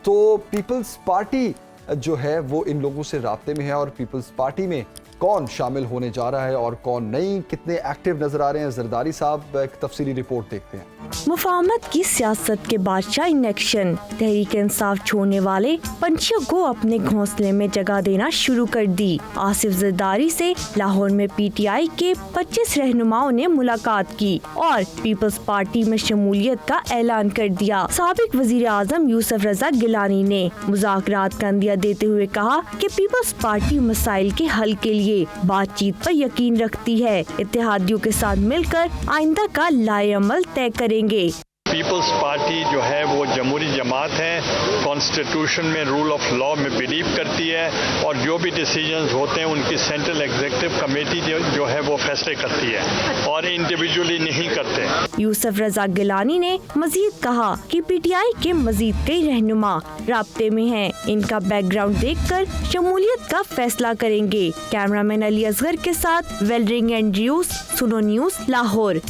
तो पीपल्स पार्टी जो है वो इन लोगों से राब्ते में है और पीपल्स पार्टी में कौन शामिल होने जा रहा है और कौन नहीं, कितने एक्टिव नजर आ रहे हैं जरदारी साहब, एक तफसीली रिपोर्ट देखते हैं। मुफाहमत की सियासत के बादशाह इन एक्शन। तहरीक इंसाफ छोड़ने वाले पंछियों को अपने घोंसले में जगह देना शुरू कर दी। आसिफ जरदारी से लाहौर में पीटीआई के 25 रहनुमाओं ने मुलाकात की और पीपल्स पार्टी में शमूलियत का ऐलान कर दिया। साबिक वजीर आजम यूसुफ रजा गिलानी ने मुज़ाकरात का इंदिया देते हुए कहा कि पीपल्स पार्टी मसाइल के हल के लिए बातचीत पर यकीन रखती है। इत्तेहादियों के साथ मिलकर आइंदा का लाएअमल तय करेंगे। पीपल्स पार्टी जो है वो जमहूरी जमात है, कॉन्स्टिट्यूशन में रूल ऑफ लॉ में बिलीव करती है और जो भी डिसीजंस होते हैं उनकी सेंट्रल एग्जीक्यूटिव कमेटी जो है वो फैसले करती है और इंडिविजुअली नहीं करते। यूसुफ रजा गिलानी ने मजीद कहा कि पीटीआई के मजीद कई रहनुमा राब्ते में हैं। इनका बैकग्राउंड देखकर शमूलियत का फैसला करेंगे। कैमरामैन अली असगर के साथ वेलरिंग एंड्रयूज, सुनो न्यूज, लाहौर।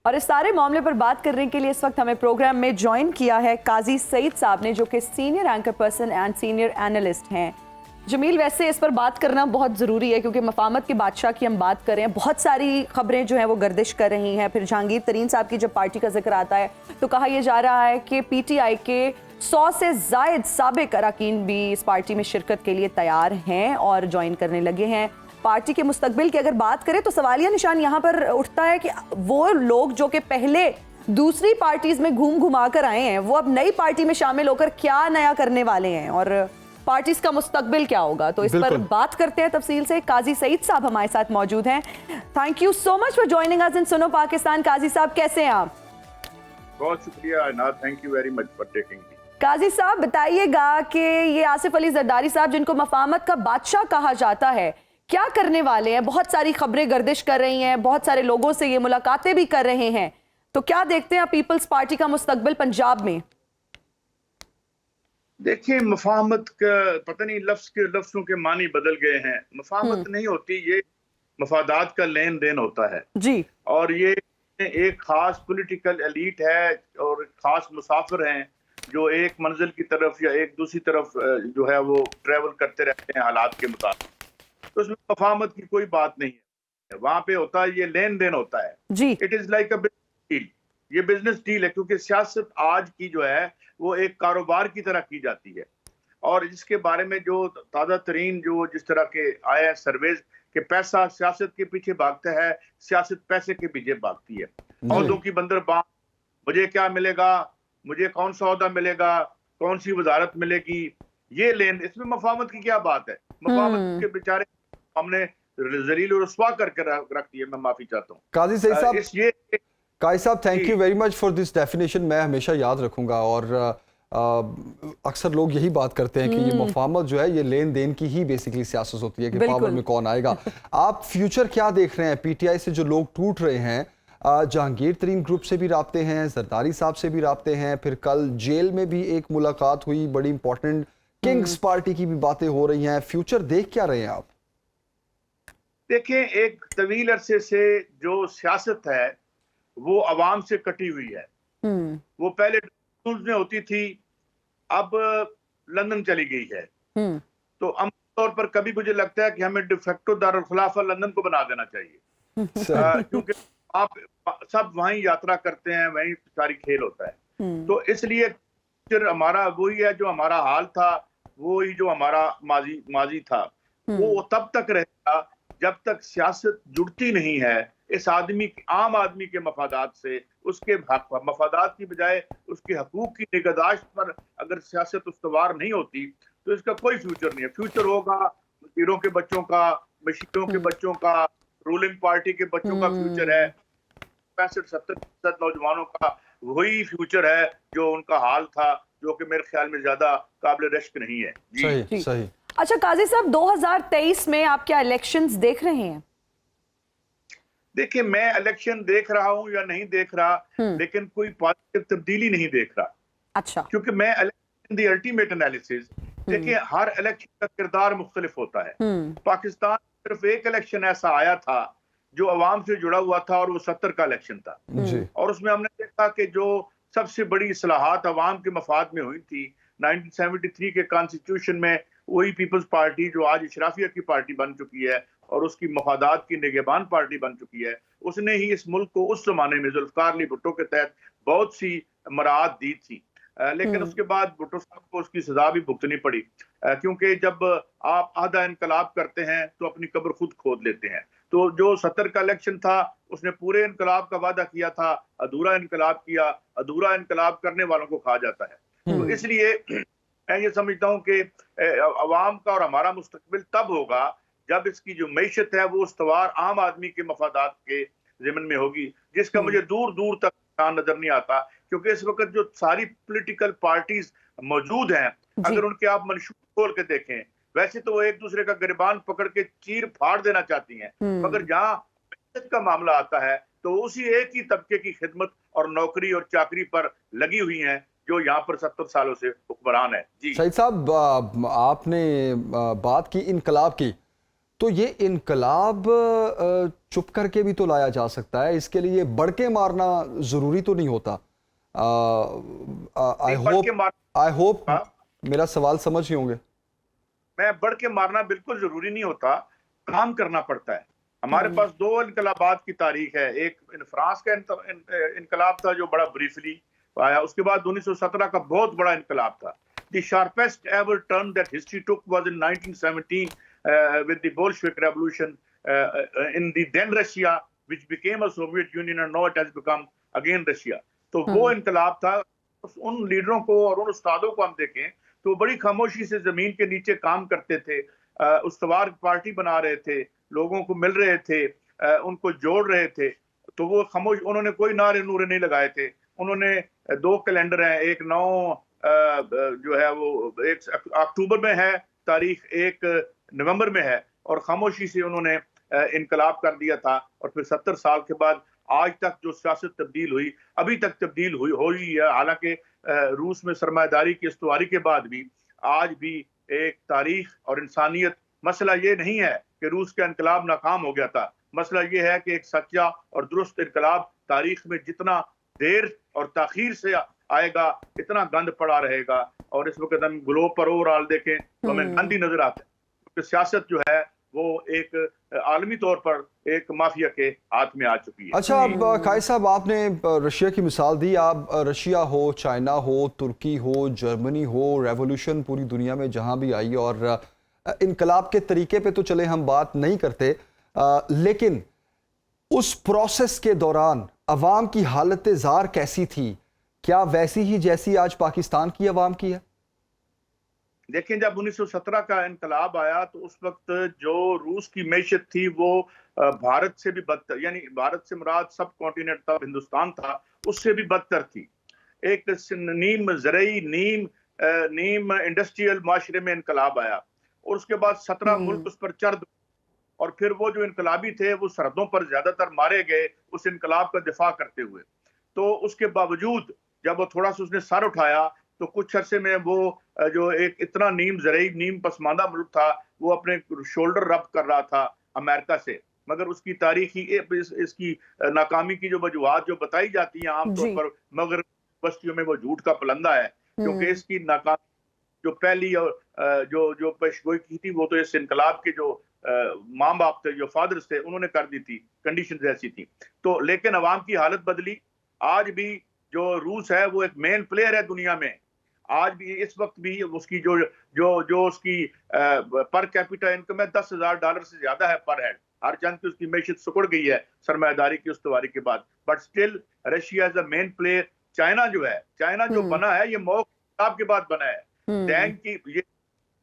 और इस सारे मामले पर बात करने के लिए इस वक्त हमें प्रोग्राम में ज्वाइन किया है काजी सईद साहब ने, जो कि senior anchor person and senior analyst हैं। जमील, वैसे इस पर बात करना बहुत ज़रूरी है क्योंकि मफाहमत के बादशाह की हम बात कर रहे हैं। बहुत सारी खबरें जो हैं वो गर्दिश कर रही हैं। फिर जहांगीर तरीन साहब की जब पार्टी का जिक्र आता है तो कहा यह जा रहा है कि पीटीआई के 100 से ज़ायद साबिक अरकान भी इस पार्टी में शिरकत के लिए तैयार हैं और ज्वाइन करने लगे हैं। पार्टी के मुस्तकबिल की अगर बात करें तो सवालिया निशान यहाँ पर उठता है कि वो लोग जो कि पहले दूसरी पार्टीज में घूम घुमा कर आए हैं वो अब नई पार्टी में शामिल होकर क्या नया करने वाले हैं और पार्टीज का मुस्तकबिल क्या होगा। तो इस पर बात करते हैं तफसील से। काजी सईद साहब हमारे साथ मौजूद हैं। Thank you so much for joining us in सुनो पाकिस्तान। काजी साहब कैसे हैं आप? बहुत शुक्रिया ना, thank you very much for taking me. Qazi साहब बताइएगा कि ये आसिफ अली जरदारी साहब जिनको मफाहमत का बादशाह कहा जाता है क्या करने वाले हैं? बहुत सारी खबरें गर्दिश कर रही हैं, बहुत सारे लोगों से ये मुलाकातें भी कर रहे हैं, तो क्या देखते हैं पीपल्स पार्टी का मुस्तकबिल पंजाब में? देखिए, मुफाहमत का पता नहीं लफ्जों के मानी बदल गए हैं। मुफाहमत नहीं होती, ये मफादात का लेन देन होता है जी। और ये एक खास पॉलिटिकल एलीट है और खास मुसाफिर हैं जो एक मंजिल की तरफ या एक दूसरी तरफ जो है वो ट्रेवल करते रहते हैं हालात के मुताबिक। तो उसमें मुफाहमत की कोई बात नहीं है। वहां पे होता है ये लेन देन होता है जी। It is like a business deal. ये बिजनेस डील है क्योंकि सियासत आज की जो है वो एक कारोबार की तरह की जाती है और इसके बारे में जो ताज़ा तरीन जो जिस तरह के आए हैं सर्वेज के पैसा सियासत के पीछे भागता है, सियासत पैसे के पीछे भागती है। औहदों की बंदरबांट, मुझे क्या मिलेगा, मुझे कौन सा औहदा मिलेगा, कौन सी वजारत मिलेगी, ये लेन, इसमें मुफाहमत की क्या बात है? मुफाहमत के बेचारे हमने जलील और रुस्वा करके रख दिए। मैं माफी चाहता हूँ काजी सईद साहब। काजी साहब, thank you very much for this definition. मैं हमेशा याद रखूंगा और अक्सर लोग यही बात करते हैं कि ये मुफाहमत जो है ये लेन देन की ही बेसिकली सियासत होती है कि पावर में कौन आएगा। आप फ्यूचर क्या देख रहे हैं? पीटीआई से जो लोग टूट रहे हैं, जहांगीर तरीन ग्रुप से भी राब्ते हैं, जरदारी साहब से भी राब्ते हैं, फिर कल जेल में भी एक मुलाकात हुई, बड़ी इंपॉर्टेंट किंग्स पार्टी की भी बातें हो रही हैं। फ्यूचर देख क्या रहे हैं आप? देखिए, एक तवील अरसे से जो सियासत है वो अवाम से कटी हुई है। वो पहले में होती थी, अब लंदन चली गई है। तो आमतौर पर कभी मुझे लगता है कि हमें डिफेक्टो दारुल खिलाफा लंदन को बना देना चाहिए, क्योंकि आप सब वहीं यात्रा करते हैं, वहीं सारी खेल होता है। तो इसलिए फिर हमारा वही है जो हमारा हाल था, वही जो हमारा माजी था, वो तब तक रहेगा जब तक सियासत जुड़ती नहीं है इस आम आदमी के मफादात से। उसके मफादात की बजाय उसके हकूक की निगहदाश्त पर अगर सियासत उस्तवार नहीं होती तो इसका कोई फ्यूचर नहीं है। फ्यूचर होगा वजीरों के बच्चों का, मशीरों के बच्चों का, रूलिंग पार्टी के बच्चों का फ्यूचर है। 65-70% नौजवानों का वही फ्यूचर है जो उनका हाल था, जो कि मेरे ख्याल में ज्यादा काबिल रश्क नहीं है। सही सही। अच्छा काजी साहब, 2023 में आप क्या इलेक्शंस देख रहे हैं? देखिए, मैं इलेक्शन देख रहा हूं या नहीं देख रहा, लेकिन कोई पॉजिटिव तब्दीली नहीं देख रहा। अच्छा, क्योंकि मैं इलेक्शन दी अल्टीमेट एनालिसिस, देखिए हर इलेक्शन का किरदार मुख्तलिफ होता है। पाकिस्तान सिर्फ एक इलेक्शन ऐसा आया था जो अवाम से जुड़ा हुआ था और वो 70 का इलेक्शन था, और उसमें हमने देखा कि जो सबसे बड़ी इस्लाहात अवाम के मफाद में हुई थी 1973 के कॉन्स्टिट्यूशन में, वही पीपल्स पार्टी जो आज इशराफिया की पार्टी बन चुकी है और उसकी मफादात की निगहबान पार्टी बन चुकी है, उसने ही इस मुल्क को उस जमाने में जुल्फकार अली भुट्टो के तहत बहुत सी मराहत दी थी। लेकिन उसके बाद भुट्टो साहब को उसकी सजा भी भुगतनी पड़ी, क्योंकि जब आप आधा इनकलाब करते हैं तो अपनी कब्र खुद खोद लेते हैं। तो जो 70 का इलेक्शन था, उसने पूरे इनकलाब का वादा किया था, अधूरा इनकलाब किया। अधूरा इनकलाब करने वालों को कहा जाता है। तो इसलिए मैं ये समझता हूँ कि अवाम का और हमारा मुस्तकबिल तब होगा जब इसकी जो मैशत है वो उस्तवार आम आदमी के मफादात के ज़िम्न में होगी, जिसका मुझे दूर दूर तक नजर नहीं आता। क्योंकि इस वक्त जो सारी पॉलिटिकल पार्टीज मौजूद हैं, अगर उनके आप मंशूर खोल के देखें, वैसे तो वो एक दूसरे का गिरबान पकड़ के चीर फाड़ देना चाहती हैं, मगर जहाँ मैशत का मामला आता है तो उसी एक ही तबके की खिदमत और नौकरी और चाकरी पर लगी हुई हैं जो यहाँ पर 70 सालों से हुक्मरान है। जी सईद साहब, आपने बात की इनकलाब की, तो ये इनकलाब चुप करके भी तो लाया जा सकता है, इसके लिए बढ़ के मारना जरूरी तो नहीं होता। आई होप मेरा सवाल समझ ही होंगे। मैं बढ़ के मारना बिल्कुल जरूरी नहीं होता, काम करना पड़ता है। हमारे पास 2 इनकलाबात की तारीख है। एक फ्रांस का इनकलाब था जो बड़ा ब्रीफली आया, उसके बाद 1917 का बहुत बड़ा इनकलाब था। The sharpest ever turn that history took was in 1917 with the Bolshevik Revolution in the then Russia, which became a Soviet Union, and now it has become again Russia. तो वो इनकलाब था। उन लीडरों को और उन उस्तादों को हम देखें तो बड़ी खामोशी से जमीन के नीचे काम करते थे, उस्तवार पार्टी बना रहे थे, लोगों को मिल रहे थे, उनको जोड़ रहे थे। तो वो खामोश, उन्होंने कोई नारे नूरे नहीं लगाए थे। उन्होंने 2 कैलेंडर हैं, एक 9 जो है वो 1 अक्टूबर में है तारीख, 1 नवंबर में है, और खामोशी से उन्होंने इनकलाब कर दिया था। और फिर 70 साल के बाद आज तक जो सियासत तब्दील हुई, अभी तक तब्दील हुई है। हालांकि रूस में सरमायादारी की इस्तवारी के बाद भी आज भी एक तारीख और इंसानियत, मसला ये नहीं है कि रूस का इनकलाब नाकाम हो गया था, मसला ये है कि एक सच्चा और दुरुस्त इनकलाब तारीख में जितना देर और ताखीर से आएगा इतना गंद पड़ा रहेगा। और इस वक्त हम ग्लोब पर ओवरऑल देखें तो हमें गंद ही नजर आता है, क्योंकि सियासत जो है वो एक आलमी तौर पर एक माफिया के हाथ में आ चुकी है। अच्छा, अब कायद साहब, आपने रशिया की मिसाल दी। आप रशिया हो, चाइना हो, तुर्की हो, जर्मनी हो, रेवोल्यूशन पूरी दुनिया में जहां भी आई, और इनकलाब के तरीके पे तो चले हम बात नहीं करते, लेकिन उस प्रोसेस के दौरान अवाम की हालत ज़ार कैसी थी? क्या वैसी ही जैसी आज पाकिस्तान की अवाम की है? देखिए, जब 1917 का इनकलाब आया तो उस वक्त जो रूस की मैशत थी वो भारत से भी बदतर, यानी भारत से मुराद सब कॉन्टिनेंट था, हिंदुस्तान था, उससे भी बदतर थी। एक नीम ज़रई, नीम इंडस्ट्रियल माशरे में इनकलाब आया, और उसके बाद 17 मुल्क उस पर चढ़, और फिर वो जो इनकलाबी थे वो सरहदों पर ज्यादातर मारे गए उस इनकलाब का दिफा करते हुए। तो उसके बावजूद जब वो थोड़ा सा उसने सर उठाया तो कुछ अरसे में वो जो एक इतना नीम ज़रई, नीम पसमानदा मुल्क था, वो अपने शोल्डर रब कर रहा था अमेरिका से। मगर उसकी तारीखी इसकी नाकामी की जो वजूहात जो बताई जाती हैं आमतौर पर मगर बस्तियों में वो झूठ का पलंदा है, क्योंकि इसकी नाकामी जो पहली और जो पेशगोई की थी वो तो इस इनकलाब के जो माँ बाप थे, जो फादर्स थे, उन्होंने कर दी थी, कंडीशंस ऐसी थी। तो लेकिन अवाम की हालत बदली। आज भी जो रूस है वो एक मेन प्लेयर है दुनिया में। आज भी इस वक्त भी उसकी जो उसकी पर कैपिटा इनकम है $10,000 से ज्यादा है पर हेड। हर चंद की उसकी मैशत सुकड़ गई है सरमायादारी की उस्तवारी के बाद, but still Russia is a main player. China जो बना है ये मौ के बाद बना है। डेंग की ये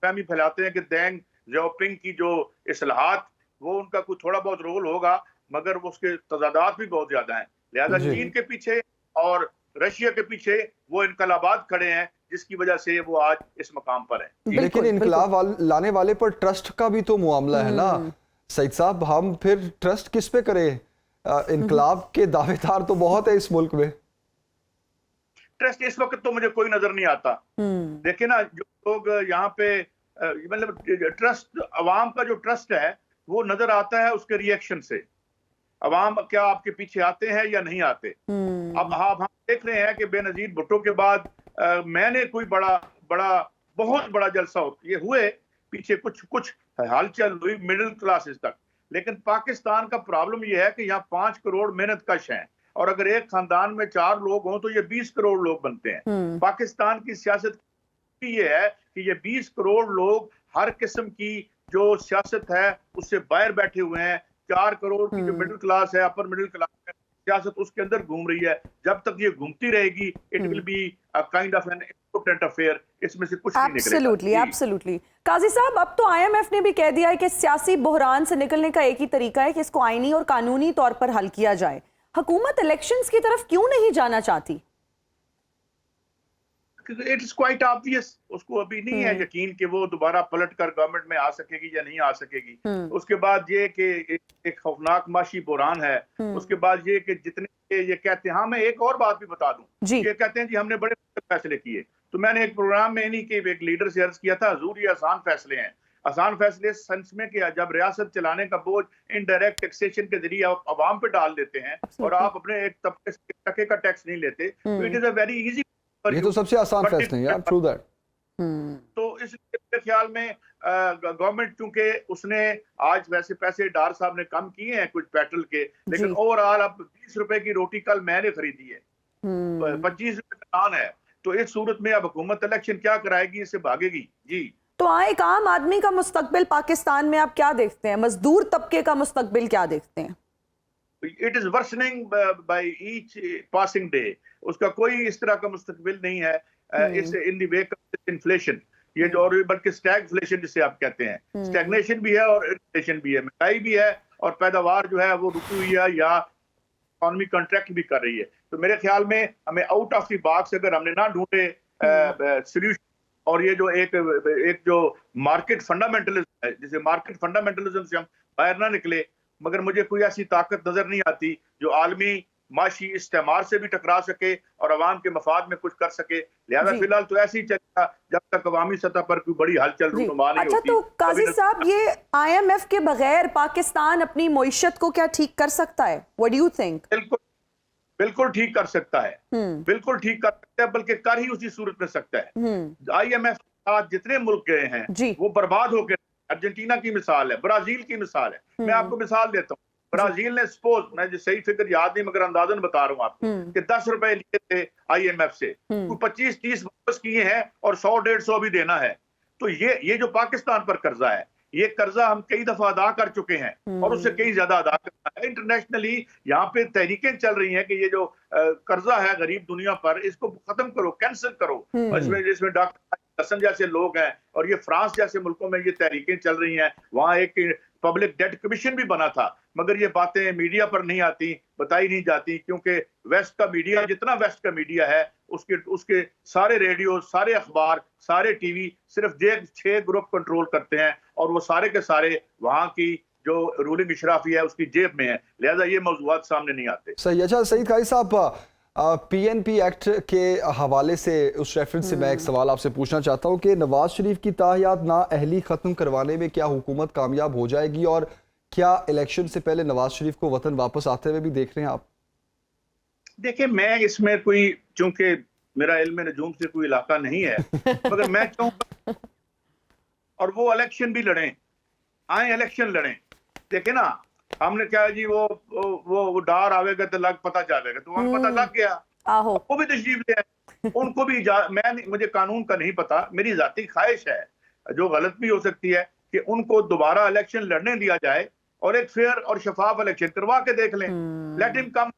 फहमी फैलाते हैं कि डेंग ज़ियाओपिंग की जो इस्लाहात वो उनका कुछ थोड़ा बहुत रोल होगा, मगर उसके तजादात भी बहुत ज्यादा हैं। लिहाजा चीन के पीछे और रशिया के पीछे वो इनकलाबात खड़े हैं, जिसकी वजह से वो आज इस मकाम पर है। लेकिन इनकलाब लाने वाले पर ट्रस्ट का भी तो मामला है ना सईद साहब, हम फिर ट्रस्ट किस पे करें? इनकलाब के दावेदार तो बहुत है इस मुल्क में। ट्रस्ट इस वक्त तो मुझे कोई नजर नहीं आता। देखिए ना, जो लोग यहाँ पे मतलब ट्रस्ट, अवाम का जो ट्रस्ट है वो नजर आता है उसके रिएक्शन से। अवाम क्या आपके पीछे आते हैं या नहीं आते। अब हम देख रहे हैं कि बेनजीर भुट्टो के बाद मैंने कोई बहुत बड़ा जलसा ये हुए, पीछे कुछ हलचल हुई मिडिल क्लासेस तक। लेकिन पाकिस्तान का प्रॉब्लम ये है कि यहाँ 5 करोड़ मेहनत कश हैं, और अगर एक खानदान में 4 लोग हों तो ये 20 करोड़ लोग बनते हैं। पाकिस्तान की सियासत ये है कि ये 20 करोड़ लोग हर किस्म की जो सियासत है उससे बाहर बैठे हुए हैं। 4 करोड़ की जो मिडिल क्लास है, अपर मिडिल क्लास है, सियासत उसके अंदर घूम रही है। जब तक ये घूमती रहेगी it will be a kind of an important affair. इसमें से कुछ नहीं निकलेगा। एब्सोल्युटली। काजी साहब, अब तो IMF ने भी कह दिया है कि सियासी बहरान से निकलने का एक ही तरीका है कि इसको आईनी और कानूनी तौर पर हल किया जाए। हुकूमत इलेक्शंस की तरफ क्यों नहीं जाना चाहती? It is quite obvious. उसको अभी नहीं है यकीन कि वो दोबारा पलट कर गवर्नमेंट में आ सकेगी या नहीं आ सकेगी। उसके बाद ये कि एक खौफनाक माशी बुरान है। उसके बाद ये कि जितने ये कहते हैं, हाँ मैं एक और बात भी बता दूं, ये कहते हैं जी हमने बड़े फैसले किए। तो मैंने एक प्रोग्राम में इन्हीं के एक लीडर से अर्ज किया था, हजूर ये आसान फैसले हैं। आसान फैसले सेंस में कि जब रियासत चलाने का बोझ इनडायरेक्ट टैक्सेशन के जरिए आप अवाम पे डाल देते हैं और आप अपने एक तबके का टैक्स नहीं लेते, तो it is a very easy. ये तो सबसे आसान फैसले हैं यार, ट्रू दैट। तो इसके ख्याल में गवर्नमेंट, चूंकि उसने आज वैसे पैसे डार साहब ने कम किए हैं कुछ पेट्रोल के, लेकिन ओवरऑल अब 20 रुपए की रोटी कल मैंने खरीदी है, 25 रुपए का नान है। तो इस सूरत में अब हुकूमत इलेक्शन क्या कराएगी, इससे भागेगी जी। तो एक आम आदमी का मुस्तकबिल पाकिस्तान में आप क्या देखते हैं? मजदूर तबके का मुस्तकबिल क्या देखते हैं? It is worsening by each passing day. उसका कोई इस तरह का मुस्तकबिल नहीं है। इस in the wake of inflation, ये जो और बल्कि स्टैगफ्लेशन जिसे आप कहते हैं, स्टैग्नेशन भी है और इन्फ्लेशन भी है, महंगाई भी है और पैदावार जो है वो रुकी हुई है या इकोनॉमी कॉन्ट्रैक्ट भी कर रही है। तो मेरे ख्याल में हमें आउट ऑफ द बॉक्स अगर हमने ना ढूंढे सोल्यूशन, और ये जो एक जो मार्केट फंडामेंटलिज्म है, जिसे मार्केट फंडामेंटलिज्म से हम बाहर ना निकले, मगर मुझे कोई ऐसी ताकत नजर नहीं आती जो आलमी माशी इस्तेमार से भी टकरा सके और अवाम के मफाद में कुछ कर सके। लिहाजा फिलहाल तो ऐसे ही चलेगा जब तक अवामी सतह पर कोई बड़ी हलचल रूनुमा नहीं होती। तो काजी साहब, ये IMF के बगैर पाकिस्तान अपनी मईशत को क्या ठीक कर सकता है? What do you think? बिल्कुल ठीक कर सकता है, बिल्कुल ठीक कर सकता है, बल्कि कर ही उसी सूरत में सकता है। IMF के साथ जितने मुल्क गए हैं वो बर्बाद हो गए। अर्जेंटीना की मिसाल है, ब्राजील की मिसाल है। मैं आपको मिसाल देता हूँ। ब्राजील ने सपोज, मैं सही फिक्र याद नहीं मगर अंदाजन बता रहा हूँ आपको, कि 10 रुपए लिए थे IMF से, 25-30 वापस किए हैं और 100-150 भी देना है। तो ये जो पाकिस्तान पर कर्जा है, ये कर्जा हम कई दफा अदा कर चुके हैं और उससे कई ज्यादा अदा करना है। इंटरनेशनली यहाँ पे तहरीकें चल रही हैं कि ये जो कर्जा है गरीब दुनिया पर, इसको खत्म करो, कैंसिल करो। जिसमें डॉक्टर हसन जैसे लोग हैं और ये फ्रांस जैसे मुल्कों में ये तहरीकें चल रही हैं। वहाँ एक पब्लिक डेट कमीशन भी बना था, मगर ये बातें मीडिया पर नहीं आती, बताई नहीं जाती, क्योंकि वेस्ट का मीडिया, जितना वेस्ट का मीडिया है, उसके सारे रेडियो, सारे अखबार, सारे टीवी सिर्फ 6 ग्रुप कंट्रोल करते हैं और वो सारे के सारे वहाँ की जो रूलिंग इशराफी है उसकी जेब में है। लिहाजा ये मौजूदात सामने नहीं आते। सही। अच्छा सईद काजी साहब, PNP एक्ट के हवाले से उस रेफरेंस से मैं एक सवाल आपसे पूछना चाहता हूं कि नवाज शरीफ की ताहियात नाअहली ख़त्म करवाने में क्या हुकूमत कामयाब हो जाएगी, और क्या इलेक्शन से पहले नवाज शरीफ को वतन वापस आते हुए भी देख रहे हैं आप? देखिए, मैं इसमें कोई, चूंकि मेरा इल्म नजूम से कोई इलाका नहीं है, मगर मैं चाहूँगा और वो इलेक्शन भी लड़ें, आए इलेक्शन लड़ें। देखे ना, हमने क्या जी वो डार आवेगा तो लग पता चलेगा, तो वहां पता लग गया, वो भी तशरीफ ले आए, उनको भी मुझे कानून का नहीं पता, मेरी जाती ख्वाहिश है जो गलत भी हो सकती है कि उनको दोबारा इलेक्शन लड़ने दिया जाए और एक फेयर और शफाफ इलेक्शन करवा के देख लें। लेट हिम कम,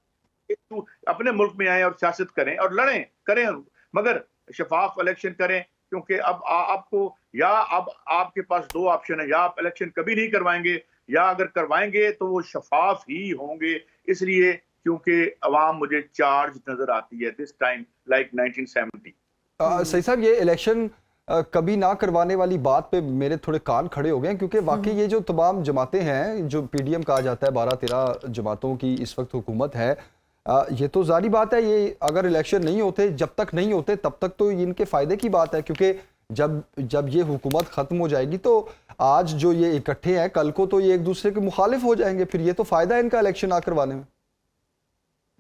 अपने मुल्क में आए और सियासत करें और लड़ें करें, मगर शफाफ इलेक्शन करें, क्योंकि अब आपको अब आपके पास दो ऑप्शन है, या आप इलेक्शन कभी नहीं करवाएंगे या अगर करवाएंगे तो वो शफाफ ही होंगे, इसलिए क्योंकि अवाम मुझे चार्ज नजर आती है दिस टाइम लाइक 1970। सही साहब, ये इलेक्शन कभी ना करवाने वाली बात पे मेरे थोड़े कान खड़े हो गए, क्योंकि वाकई ये जो तमाम जमातें हैं, जो पीडीएम कहा जाता है, 12-13 जमातों की इस वक्त हुकूमत है, ये तो जारी बात है, ये अगर इलेक्शन नहीं होते, जब तक नहीं होते तब तक तो इनके फायदे की बात है, क्योंकि जब ये हुकूमत खत्म हो जाएगी तो आज जो ये इकट्ठे हैं, कल को तो ये एक दूसरे के मुखालिफ हो जाएंगे, फिर ये तो फायदा है इनका इलेक्शन ना करवाने में।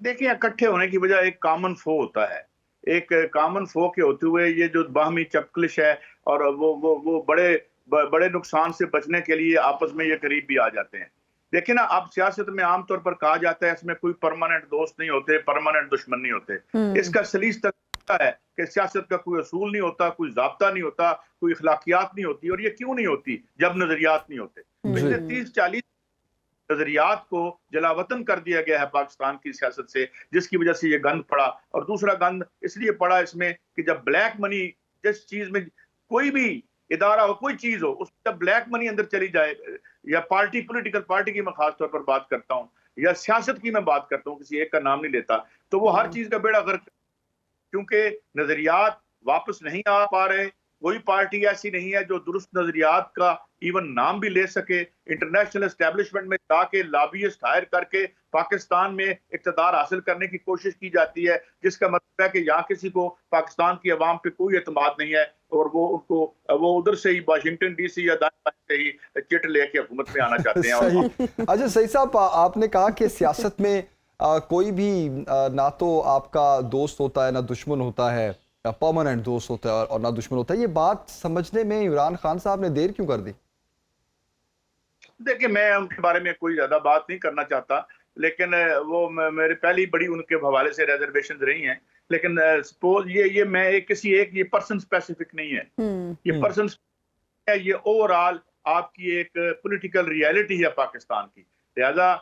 देखिए, इकट्ठे होने की वजह एक कॉमन फो होता है, एक कॉमन फो के होते हुए ये जो बाहमी चपकलिश है और वो बड़े नुकसान से बचने के लिए आपस में ये करीब भी आ जाते हैं। देखिए ना, अब सियासत में आमतौर पर कहा जाता है इसमें कोई परमानेंट दोस्त नहीं होते, परमानेंट दुश्मन नहीं होते। इसका सलीस तक है कि सियासत का कोई असूल नहीं होता, कोई ज़ाब्ता नहीं होता, कोई अखलाकियात नहीं होती। और ये क्यों नहीं होती? जब नजरियात नहीं होते। पिछले 30-40 नजरियात को जलावतन कर दिया गया है पाकिस्तान की सियासत से, जिसकी वजह से ये गंद पड़ा। और दूसरा गंद इसलिए पड़ा इसमें कि जब ब्लैक मनी, जिस चीज में कोई भी इदारा हो, कोई चीज हो, उसमें जब ब्लैक मनी अंदर चली जाए, या पॉलिटिकल पार्टी की मैं खास तौर पर बात करता हूँ, या सियासत की मैं बात करता हूँ, किसी एक का नाम नहीं लेता, तो वो हर चीज का बेड़ा गर्क, क्योंकि नजरियात वापस नहीं आ पा रहे। कोई पार्टी ऐसी नहीं है जो दुरुस्त नजरियात का इवन नाम भी ले सके। इंटरनेशनल एस्टेब्लिशमेंट में जाके लॉबियिस्ट हायर करके पाकिस्तान में इक़्तिदार हासिल करने की कोशिश की जाती है, जिसका मतलब है कि यहाँ किसी को पाकिस्तान की अवाम पे कोई एतमाद नहीं है, और वो उधर से ही वाशिंगटन डीसी या दाएं से ही चिट लेके हुकूमत में आना चाहते हैं। अच्छा सही साहब, आपने कहा कि सियासत में कोई भी ना तो आपका दोस्त होता है ना दुश्मन होता है, परमानेंट दोस्त होता है और ना दुश्मन होता है। ये बात समझने में इमरान खान साहब ने देर क्यों कर दी? देखिए, मैं उनके बारे में कोई ज्यादा बात नहीं करना चाहता, लेकिन वो मेरे पहली बड़ी उनके हवाले से रिजर्वेशन रही हैं। लेकिन सपोज ये मैं ये पर्सन स्पेसिफिक नहीं है, ये पर्सन है, ये ओवरऑल आपकी एक पॉलिटिकल रियलिटी है पाकिस्तान की। लिहाजा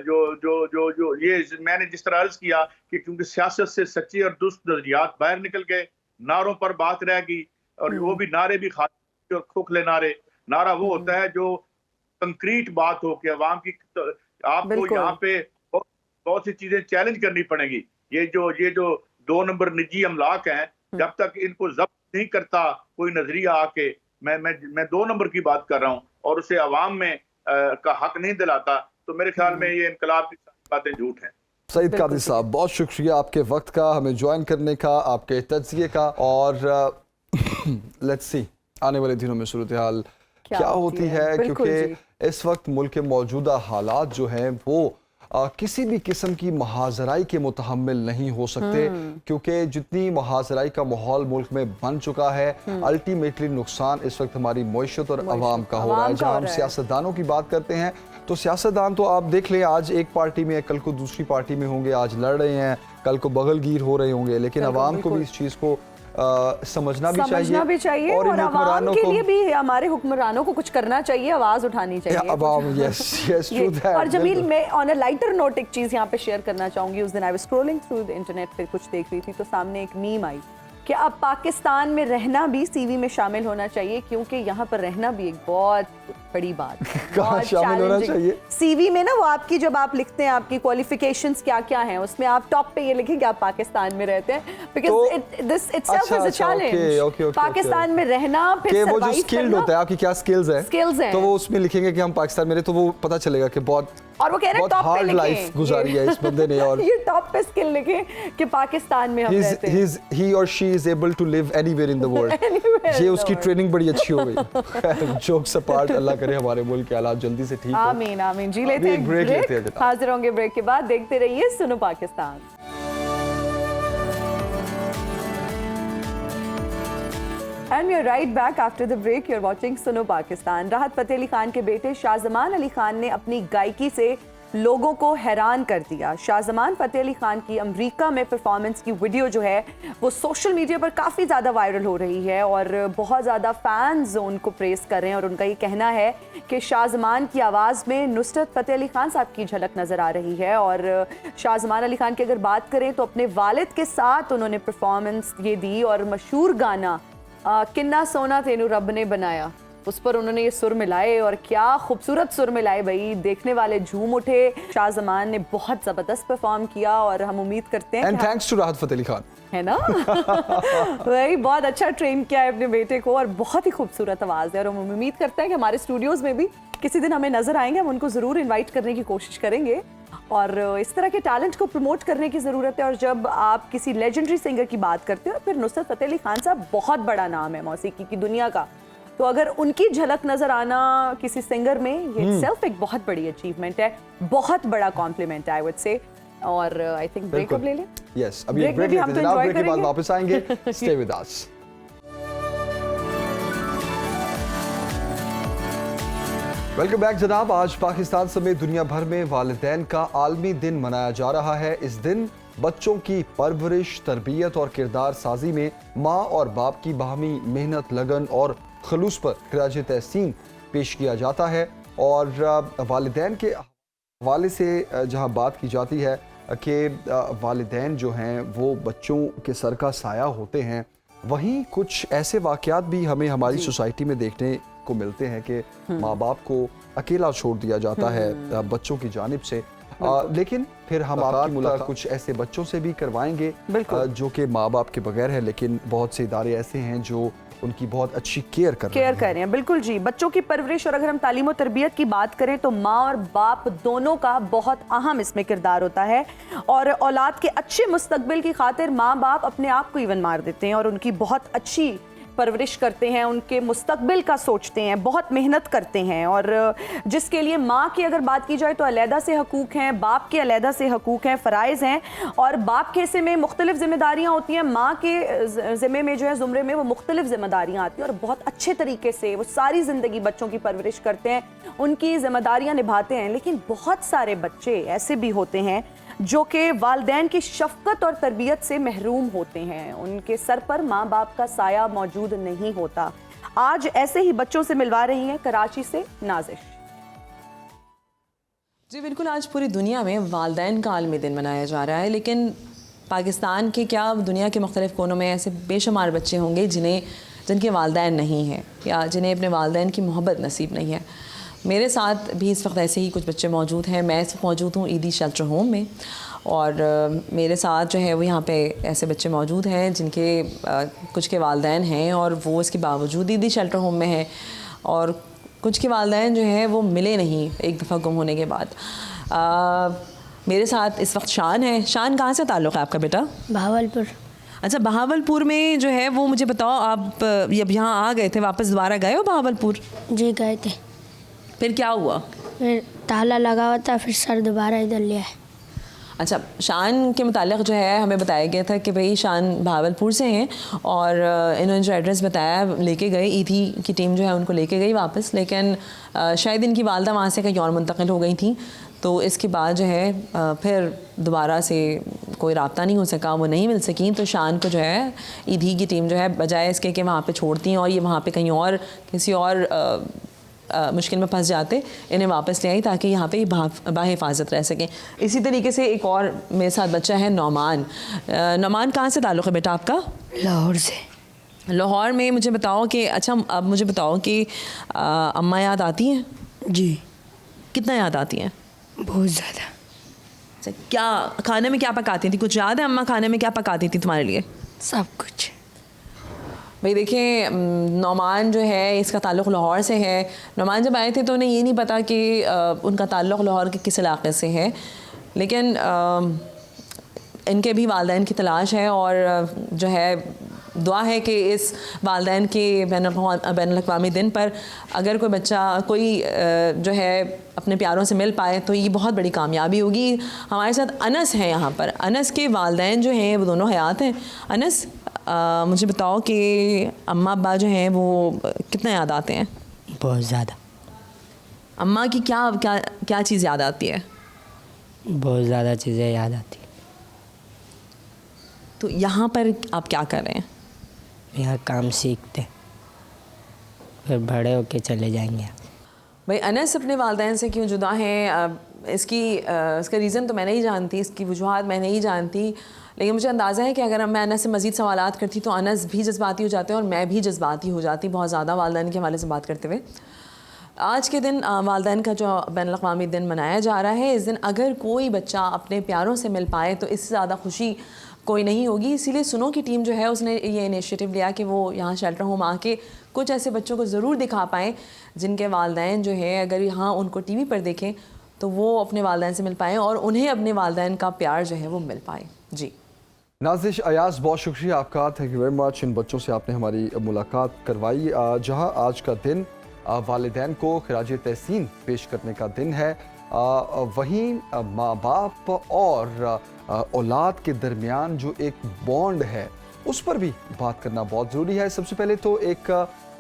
जो ये मैंने जिस तरह अर्ज किया कि क्योंकि सियासत से सच्ची और दुरुस्त नजरियात बाहर निकल गए, नारों पर बात रह गई, और वो भी नारे भी खाली और खोखले नारे। नारा वो होता है जो कंक्रीट बात हो कि अवाम की, आपको यहाँ पे बहुत सी चीजें चैलेंज करनी पड़ेंगी। ये जो 2 नंबर निजी अमलाक हैं, जब तक इनको जब्त नहीं करता कोई नजरिया आके, मैं 2 नंबर की बात कर रहा हूँ, और उसे अवाम में का हक नहीं दिलाता, तो मेरे ख्याल में ये इनकलाब की बातें झूठ हैं। सईद कादरी साहब, बहुत शुक्रिया आपके वक्त का, हमें ज्वाइन करने का, आपके तज्जिए का, और लेट्स सी आने वाले दिनों में सूरत हाल क्या होती है, क्योंकि इस वक्त मुल्क के मौजूदा हालात जो हैं वो किसी भी किस्म की महाजराई के मुतहम्मिल नहीं हो सकते, क्योंकि जितनी महाजराई का माहौल मुल्क में बन चुका है, अल्टीमेटली नुकसान इस वक्त हमारी मईशत और अवाम का हो रहा है। जहाँ हम सियासतदानों की बात करते हैं तो सियासतदान तो आप देख लें, आज एक पार्टी में, कल को दूसरी पार्टी में होंगे, आज लड़ रहे हैं, कल को बगलगीर हो रहे होंगे, लेकिन अवाम को भी इस चीज़ को समझना भी चाहिए और अवाम के लिए भी हमारे हुक्मरानों को कुछ करना चाहिए, आवाज उठानी चाहिए अवाम। Yes true that. और जमील, मैं ऑन अ लाइटर नोट एक चीज यहाँ पे शेयर करना चाहूंगी। उस दिन I was scrolling through the internet पे कुछ देख रही थी, तो सामने एक मीम आई कि अब पाकिस्तान में रहना भी सीवी में शामिल होना चाहिए, क्योंकि यहाँ पर रहना भी एक बहुत बड़ी बात है। शामिल होना चाहिए सीवी में ना, वो आपकी जब आप लिखते हैं आपकी क्वालिफिकेशंस क्या क्या हैं, उसमें आप टॉप पे ये लिखेंगे आप पाकिस्तान में रहते हैं, because this itself is a challenge. Pakistan में रहना, फिर वो जो स्किल्ड होता है, आपकी क्या स्किल्स हैं, तो वो उसमें लिखेंगे कि हम पाकिस्तान में रहे, तो वो पता चलेगा कि बहुत, और वो कह रहे हैं टॉप पे लिखें, लाइफ गुजारी है इस बंदे ने, और ये टॉप पे स्किल लिखें कि पाकिस्तान में हम रहते हैं। he or she is able to live anywhere in the world। ये उसकी ट्रेनिंग बड़ी अच्छी हो गई। जोक्स अपार्ट, अल्लाह करे हमारे मुल्क के हालात जल्दी से ठीक हो। आमीन आमीन। जी लेते हैं ब्रेक, हाजिर होंगे ब्रेक के बाद। देखते रहिए सुनो Pakistan. And we are right back after the break. You're watching सुनो पाकिस्तान। राहत फ़तेह अली खान के बेटे शाहजमान अली खान ने अपनी गायकी से लोगों को हैरान कर दिया। शाहजमान फ़तेह अली खान की अमेरिका में परफॉर्मेंस की वीडियो जो है वो सोशल मीडिया पर काफ़ी ज़्यादा वायरल हो रही है और बहुत ज़्यादा फैंस उनको प्रेस कर रहे हैं और उनका ये कहना है कि शाहजमान की आवाज़ में नुसरत फ़तेह अली खान साहब की झलक नज़र आ रही है। और शाहजमान अली खान की अगर बात करें तो अपने वालिद के साथ उन्होंने परफॉर्मेंस ये दी और मशहूर गाना किन्ना सोना तेनू रब ने बनाया, उस पर उन्होंने ये सुर मिलाए और क्या खूबसूरत सुर मिलाए भाई, देखने वाले झूम उठे। शाहजमान ने बहुत ज़बरदस्त परफॉर्म किया और हम उम्मीद करते हैं एंड थैंक्स टू राहत फ़तेह अली खान, है ना भाई बहुत अच्छा ट्रेन किया है अपने बेटे को और बहुत ही खूबसूरत आवाज़ है और हम उम्मीद करते हैं कि हमारे स्टूडियोज़ में भी किसी दिन हमें नज़र आएंगे, हम उनको ज़रूर इन्वाइट करने की कोशिश करेंगे और इस तरह के टैलेंट को प्रमोट करने की ज़रूरत है। और जब आप किसी लेजेंडरी सिंगर की बात करते हो फिर नुसरत फ़तेह अली खान साहब बहुत बड़ा नाम है मौसीकी की दुनिया का, तो अगर उनकी झलक नजर आना किसी सिंगर में ये सेल्फ एक बहुत बड़ी अचीवमेंट है, बहुत बड़ा कॉम्प्लीमेंट है आई वुड से। और आई थिंक ब्रेक अब ले लें। यस, अभी ब्रेक लेते हैं जनाब, ब्रेक के बाद वापस आएंगे। Stay with us. Welcome back जनाब। आज पाकिस्तान समेत दुनिया भर में वालिदैन का आलमी दिन मनाया जा रहा है। इस दिन बच्चों की परवरिश, तरबियत और किरदार साजी में माँ और बाप की बाहमी मेहनत, लगन और खलूस पर खराज तहसीन पेश किया जाता है। और वालिदैन के हवाले से जहाँ बात की जाती है कि वालिदैन जो हैं वो बच्चों के सर का साया होते हैं, वहीं कुछ ऐसे वाक़यात भी हमें हमारी सोसाइटी में देखने को मिलते हैं कि माँ बाप को अकेला छोड़ दिया जाता है बच्चों की जानिब से। लेकिन फिर हम आपकी मुलाकात कुछ ऐसे बच्चों से भी करवाएंगे जो कि माँ बाप के बगैर है, लेकिन बहुत से इदारे ऐसे हैं जो उनकी बहुत अच्छी केयर कर रहे हैं। बिल्कुल जी, बच्चों की परवरिश और अगर हम तालीम और तरबियत की बात करें तो माँ और बाप दोनों का बहुत अहम इसमें किरदार होता है और औलाद के अच्छे मुस्तकबिल की खातिर माँ बाप अपने आप को इवन मार देते हैं और उनकी बहुत अच्छी परवरिश करते हैं, उनके मुस्तकबिल का सोचते हैं, बहुत मेहनत करते हैं। और जिसके लिए माँ की अगर बात की जाए तो अलहदा से हकूक़ हैं, बाप के अलहदा से हकूक़ हैं, फ़राइज़ हैं और बाप के हिस्से में मुख्तलिफ़ ज़िम्मेदारियाँ होती हैं, माँ के ज़िम्मे में जो है ज़ुमरे में वो मुख्तलिफ़ ज़िम्मेदारियाँ आती हैं और बहुत अच्छे तरीके से वो सारी ज़िंदगी बच्चों की परवरिश करते हैं, उनकी ज़िम्मेदारियाँ निभाते हैं। लेकिन बहुत सारे बच्चे ऐसे भी होते हैं जो कि वालिदैन की शफ़क़त और तरबियत से महरूम होते हैं, उनके सर पर माँ बाप का साया मौजूद नहीं होता। आज ऐसे ही बच्चों से मिलवा रही हैं कराची से नाज़िश। जी बिल्कुल, आज पूरी दुनिया में वालिदैन का आलमी दिन मनाया जा रहा है, लेकिन पाकिस्तान के क्या दुनिया के मुख्तलिफ़ कोनों में ऐसे बेशुमार बच्चे होंगे जिनके वालिदैन नहीं हैं या जिन्हें अपने वालिदैन की मोहब्बत नसीब नहीं है। मेरे साथ भी इस वक्त ऐसे ही कुछ बच्चे मौजूद हैं। मैं इस वक्त मौजूद हूँ ईदी शेल्टर होम में और मेरे साथ जो है वो यहाँ पे ऐसे बच्चे मौजूद हैं जिनके कुछ के वालिदैन हैं और वो इसके बावजूद ईदी शेल्टर होम में हैं और कुछ के वालिदैन जो हैं वो मिले नहीं एक दफ़ा गुम होने के बाद। मेरे साथ इस वक्त शान है। शान, कहाँ से ताल्लुक़ है आपका बेटा? बहावलपुर। अच्छा, बहावलपुर में जो है वो मुझे बताओ, आप जब यहाँ आ गए थे वापस दोबारा गए हो बहावलपुर? जी गए थे। फिर क्या हुआ? फिर ताला लगा हुआ था, फिर सर दोबारा इधर लिया है। अच्छा, शान के मुतालिक जो है हमें बताया गया था कि भाई शान बहावलपुर से हैं और इन्होंने जो एड्रेस बताया लेके गए, ईदी की टीम जो है उनको लेके गई वापस, लेकिन शायद इनकी वालदा वहाँ से कहीं और मुंतकिल हो गई थी, तो इसके बाद जो है फिर दोबारा से कोई रब्ता नहीं हो सका, वो नहीं मिल सकी। तो शान को जो है ईदी की टीम जो है बजाय इसके कि वहाँ पे छोड़ती हैं और ये वहाँ पे कहीं और किसी और मुश्किल में फंस जाते, इन्हें वापस ले आई ताकि यहाँ पे बाहिफाजत रह सकें। इसी तरीके से एक और मेरे साथ बच्चा है नौमान। नौमान, कहाँ से ताल्लुक़ है बेटा आपका? लाहौर से। लाहौर में मुझे बताओ कि अच्छा अब मुझे बताओ कि अम्मा याद आती हैं? जी। कितना याद आती हैं? बहुत ज़्यादा। अच्छा, क्या खाने में क्या पकाती थी? कुछ याद है अम्मा खाने में क्या पकाती थी तुम्हारे लिए? सब कुछ। भाई देखिए, नौमान जो है इसका ताल्लुक़ लाहौर से है। नौमान जब आए थे तो उन्हें ये नहीं पता कि उनका ताल्लुक़ लाहौर के किस इलाक़े से है, लेकिन इनके भी वालिदैन की तलाश है और जो है दुआ है कि इस वालिदैन के बैनुल-अक़वामी दिन पर अगर कोई बच्चा कोई जो है अपने प्यारों से मिल पाए तो ये बहुत बड़ी कामयाबी होगी। हमारे साथ अनस है यहाँ पर। अनस के वालिदैन जो हैं वो दोनों हयात हैं। अनस, मुझे बताओ कि अम्मा अब्बा जो हैं वो कितना याद आते हैं? बहुत ज़्यादा। अम्मा की क्या क्या क्या चीज़ याद आती है? बहुत ज़्यादा चीज़ें याद आती है। तो यहाँ पर आप क्या कर रहे हैं? यहाँ काम सीखते, फिर बड़े होके चले जाएंगे। भाई अनस अपने वालिदैन से क्यों जुदा हैं? इसका रीज़न तो मैं नहीं जानती, इसकी वजूहात मैं नहीं जानती, लेकिन मुझे अंदाज़ा है कि अगर मैं अनस से मज़ीद सवालात करती तो अनस भी जज्बाती हो जाते हैं और मैं भी जज्बाती हो जाती बहुत ज़्यादा वालिदैन के हवाले से बात करते हुए। आज के दिन वालिदैन का जो बैनुल-अक़वामी दिन मनाया जा रहा है, इस दिन अगर कोई बच्चा अपने प्यारों से मिल पाए तो इससे ज़्यादा खुशी कोई नहीं होगी। इसीलिए सुनो की टीम जो है उसने ये इनिशिएटिव लिया कि वो यहाँ शेल्टर होम आके कुछ ऐसे बच्चों को ज़रूर दिखा पाएँ जिनके वालिदैन जो है अगर यहाँ उनको टीवी पर देखें तो वो अपने वालिदैन से मिल पाएँ और उन्हें अपने वालिदैन का प्यार जो है वो मिल पाए। जी नाज़िश अयाज, बहुत शुक्रिया आपका, थैंक यू वेरी मच। इन बच्चों से आपने हमारी मुलाकात करवाई। जहाँ आज का दिन वालिदैन को खिराज तहसीन पेश करने का दिन है, वहीं माँ बाप और औलाद के दरमियान जो एक बॉन्ड है उस पर भी बात करना बहुत ज़रूरी है। सबसे पहले तो एक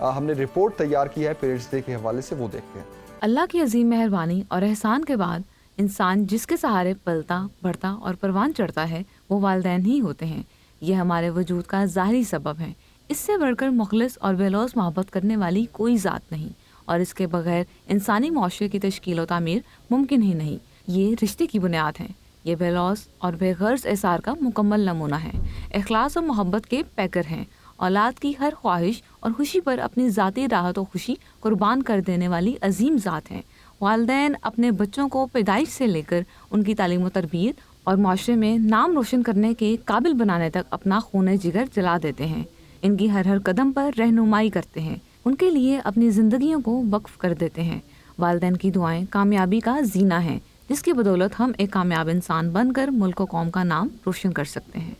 हमने रिपोर्ट तैयार की है पेरेंट्स डे के हवाले से, वो देखते हैं। अल्लाह की अजीम मेहरबानी और एहसान के बाद इंसान जिसके सहारे पलता बढ़ता और परवान चढ़ता है वो वालिदैन ही होते हैं। ये हमारे वजूद का ज़ाहिरी सबब है। इससे बढ़कर मुखलिस और बेलौस मोहब्बत करने वाली कोई ज़ात नहीं, और इसके बगैर इंसानी माशरे की तश्कील व तामीर मुमकिन ही नहीं। ये रिश्ते की बुनियाद हैं। ये बेलौस और बेगर्ज एसार का मुकम्मल नमूना है। इखलास और मोहब्बत के पैकर हैं। औलाद की हर ख्वाहिश और खुशी पर अपनी ज़ाती राहत और खुशी कुर्बान कर देने वाली अजीम ज़ात हैं। वालिदैन अपने बच्चों को पैदाइश से लेकर उनकी तालीम व तरबियत और माशरे में नाम रोशन करने के काबिल बनाने तक अपना खून जिगर जला देते हैं। इनकी हर कदम पर रहनुमाई करते हैं, उनके लिए अपनी ज़िंदगियों को वक्फ कर देते हैं। वालिदैन की दुआएं कामयाबी का जीना है, जिसकी बदौलत हम एक कामयाब इंसान बनकर मुल्क व कौम का नाम रोशन कर सकते हैं।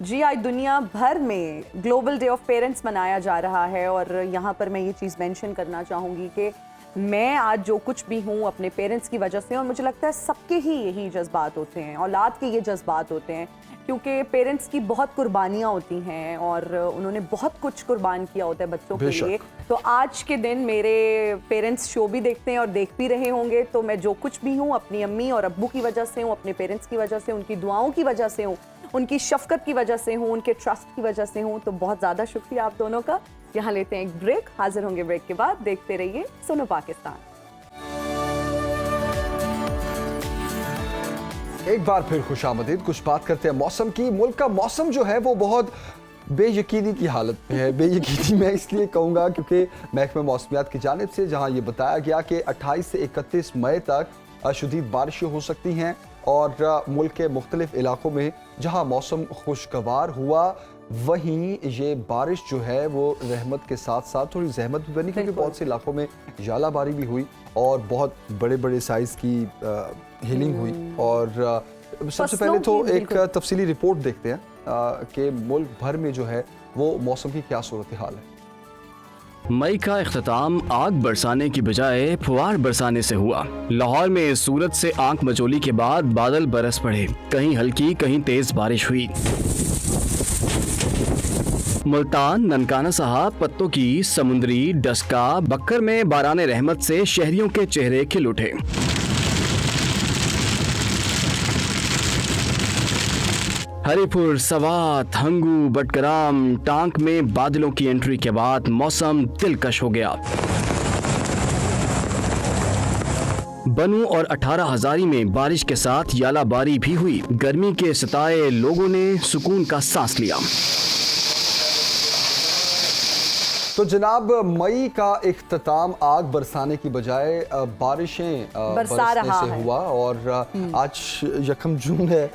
जी आज दुनिया भर में ग्लोबल डे ऑफ पेरेंट्स मनाया जा रहा है, और यहाँ पर मैं ये चीज़ मेंशन करना चाहूँगी कि मैं आज जो कुछ भी हूँ अपने पेरेंट्स की वजह से, और मुझे लगता है सबके ही यही जज्बात होते हैं, औलाद के ये जज्बात होते हैं, क्योंकि पेरेंट्स की बहुत कुर्बानियाँ होती हैं और उन्होंने बहुत कुछ कुर्बान किया होता है बच्चों के लिए। तो आज के दिन मेरे पेरेंट्स शो भी देखते हैं और देख भी रहे होंगे, तो मैं जो कुछ भी हूँ अपनी अम्मी और अब्बू की वजह से हूँ, अपने पेरेंट्स की वजह से, उनकी दुआओं की वजह से हूँ, उनकी शफकत की वजह से हूँ, उनके ट्रस्ट की वजह से हूँ। तो बहुत ज़्यादा शुक्रिया आप दोनों का। यहाँ लेते हैं एक ब्रेक, हाजिर होंगे ब्रेक के बाद। देखते रहिए सुनो पाकिस्तान। एक बार फिर खुशामदीद। कुछ बात करते हैं मौसम की। मुल्क का मौसम जो है वो बहुत बेयकीनी की हालत में है। बेयकीनी मैं इसलिए कहूँगा क्योंकि महकमा मौसमियात की जानिब से जहाँ ये बताया गया कि 28 से 31 मई तक शदीद बारिशें हो सकती हैं, और मुल्क के मुख्तलिफ इलाकों में जहाँ मौसम खुशगवार हुआ वहीं ये बारिश जो है वो रहमत के साथ साथ थोड़ी जहमत भी बनी, क्योंकि बहुत से इलाकों में जालाबारी भी हुई और बहुत बड़े बड़े साइज़ की हीलिंग हुई। और सबसे पहले तो एक तफसीली रिपोर्ट देखते हैं कि मुल्क भर में जो है वो मौसम की क्या सूरत हाल है। मई का इख्तिताम आग बरसाने की बजाय फुहार बरसाने से हुआ। लाहौर में इस सूरत से आंख मचोली के बाद बादल बरस पड़े, कहीं हल्की कहीं तेज बारिश हुई। मुल्तान, ननकाना साहब, पत्तों की, समुद्री, डस्का, बक्कर में बाराने रहमत से शहरियों के चेहरे खिल उठे। हरीपुर, सवात, हंगू, बटकराम, टांक में बादलों की एंट्री के बाद मौसम दिलकश हो गया। बनू और 18 हजारी में बारिश के साथ यालाबारी भी हुई। गर्मी के सताए लोगों ने सुकून का सांस लिया। तो जनाब, मई का इख्तिताम आग बरसाने की बजाय बारिशें बरसने से हुआ, और आज यकम जून है।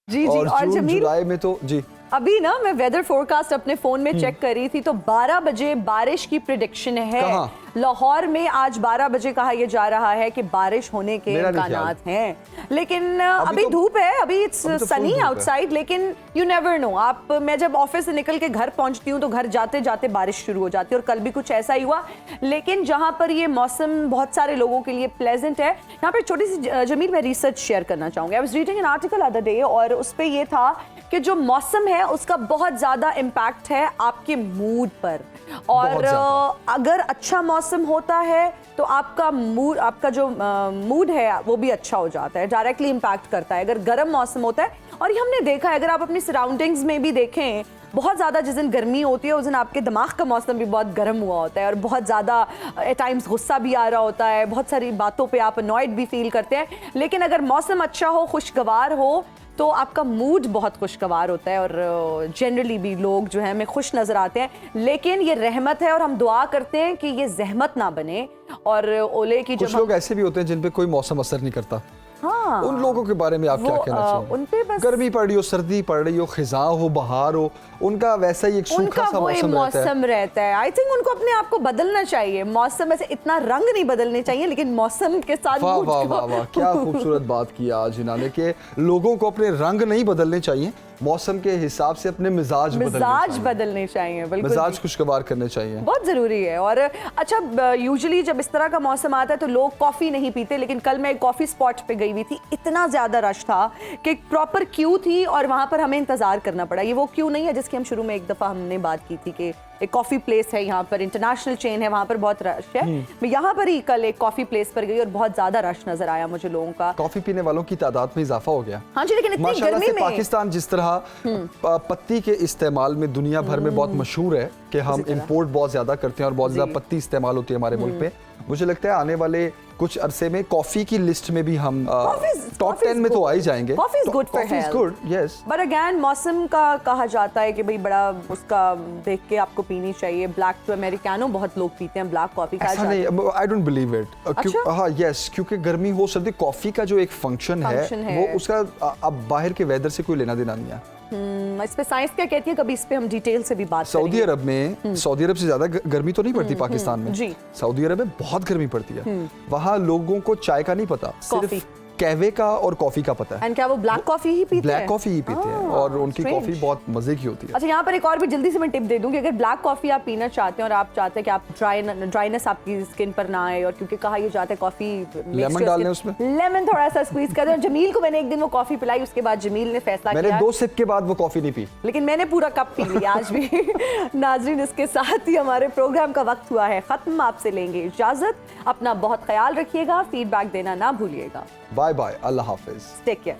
जी और जून जुलाई में तो जी अभी ना मैं वेदर फोरकास्ट अपने फोन में चेक कर रही थी, तो 12 बजे बारिश की प्रिडिक्शन है। लाहौर में आज 12 बजे कहा यह जा रहा है कि बारिश होने के इम्कानात हैं, लेकिन अभी धूप है, अभी इट्स सनी आउटसाइड, लेकिन यू नेवर नो। मैं जब ऑफिस से निकल के घर पहुंचती हूँ तो घर जाते जाते बारिश शुरू हो जाती है, और कल भी कुछ ऐसा ही हुआ। लेकिन जहाँ पर ये मौसम बहुत सारे लोगों के लिए प्लेजेंट है, यहाँ पर छोटी सी जमील मैं रिसर्च शेयर करना चाहूँगी। I was reading an article other day, और उस पर यह था कि जो मौसम है उसका बहुत ज़्यादा इम्पैक्ट है आपके मूड पर, और अगर अच्छा मौसम होता है तो आपका मूड, आपका जो मूड है वो भी अच्छा हो जाता है, डायरेक्टली इम्पैक्ट करता है। अगर गर्म मौसम होता है, और ये हमने देखा है, अगर आप अपनी सराउंडिंग्स में भी देखें, बहुत ज़्यादा जिस दिन गर्मी होती है उस दिन आपके दिमाग का मौसम भी बहुत गर्म हुआ होता है, और बहुत ज़्यादा एट टाइम्स गुस्सा भी आ रहा होता है, बहुत सारी बातों पे आप अनॉयड भी फील करते हैं। लेकिन अगर मौसम अच्छा हो, खुशगवार हो, तो आपका मूड बहुत खुशगवार होता है, और जनरली भी लोग जो है हमें खुश नज़र आते हैं। लेकिन ये रहमत है, और हम दुआ करते हैं कि ये जहमत ना बने। और ओले की कुछ लोग ऐसे भी होते हैं जिन पे कोई मौसम असर नहीं करता, हाँ, उन लोगों के बारे में आप क्या कहना चाहिए? उन पे बस गर्मी पड़ रही हो, सर्दी पड़ रही हो, खिज़ां हो, बहार हो, उनका वैसा ही एक सूखा सा मौसम रहता है। आई थिंक उनको अपने आप को बदलना चाहिए। मौसम ऐसे इतना रंग नहीं बदलने चाहिए, लेकिन मौसम के साथ वाह वाह वाह वाह, क्या खूबसूरत बात की आज इन्होंने कि लोगों को अपने रंग नहीं बदलने चाहिए, मौसम के हिसाब से अपने मिजाज बदलने चाहिए। बिल्कुल, मिजाज खुशगवार करने चाहिए, बहुत जरूरी है। और अच्छा, यूजुअली जब इस तरह का मौसम आता है तो लोग कॉफी नहीं पीते, लेकिन कल मैं एक कॉफी स्पॉट पे गई हुई थी, इतना ज्यादा रश था कि प्रॉपर क्यू थी, और वहां पर हमें इंतजार करना पड़ा। ये वो क्यू नहीं है जिसकी हम शुरू में एक दफा हमने बात की थी कि एक कॉफी प्लेस है यहाँ पर, इंटरनेशनल चेन है, वहाँ पर बहुत रश है। मैं यहाँ पर ही कल एक कॉफी प्लेस पर गई और बहुत ज्यादा रश नजर आया मुझे लोगों का। कॉफी पीने वालों की तादाद में इजाफा हो गया। हाँ जी, लेकिन इतनी माशाल्लाह गर्मी से में पाकिस्तान जिस तरह पत्ती के इस्तेमाल में दुनिया भर में बहुत मशहूर है कि हम इंपोर्ट बहुत ज्यादा करते हैं और बहुत ज्यादा पत्ती इस्तेमाल होती है हमारे मुल्क में। मुझे लगता है आने वाले कुछ अरसे में कॉफी की लिस्ट में भी हम टॉप 10 में तो आ ही जाएंगे। Coffee is good for health, good, yes. But again मौसम का कहा जाता है कि भाई बड़ा उसका देख के आपको पीनी चाहिए। ब्लैक टू अमेरिकानो बहुत लोग पीते हैं, ब्लैक कॉफी का नहीं, आई डोंट बिलीव इट। हाँ यस, क्योंकि गर्मी हो सर्दी, कॉफी का जो एक फंक्शन है वो उसका अब बाहर के वेदर से कोई लेना देना नहीं है। इस पे साइंस क्या कहती है, कभी इस पे हम डिटेल से भी बात करेंगे। सऊदी अरब में, सऊदी अरब से ज्यादा गर्मी तो नहीं पड़ती पाकिस्तान में जी। सऊदी अरब में बहुत गर्मी पड़ती है। वहाँ लोगों को चाय का नहीं पता, सिर्फ कहवे का और कॉफी का पता है। एंड क्या वो ब्लैक कॉफी ही पीते हैं? ब्लैक कॉफी ही पीते हैं, और उनकी कॉफी बहुत मजे की होती है। अच्छा, यहाँ पर एक और भी जल्दी से मैं टिप दे दूं कि अगर ब्लैक कॉफी आप पीना चाहते हैं और आप चाहते हैं कि आप ड्राइनेस आपकी स्किन पर ना आए, और क्योंकि कहा ये जाता है कॉफी लेमन डालने उसमें, लेमन थोड़ा सा स्क्वीज कर दें। जमील को मैंने एक दिन वो कॉफी पिलाई, उसके बाद जमील ने फैसला किया, मैंने 2 सिप के बाद वो कॉफी नहीं पी, लेकिन मैंने पूरा कप पी लिया आज भी। नाजरीन, इसके साथ ही हमारे प्रोग्राम का वक्त हुआ है खत्म। आपसे लेंगे इजाजत, अपना बहुत ख्याल रखिएगा, फीडबैक देना ना भूलिएगा। बाय बाय, अल्लाह हाफिज, टेक केयर।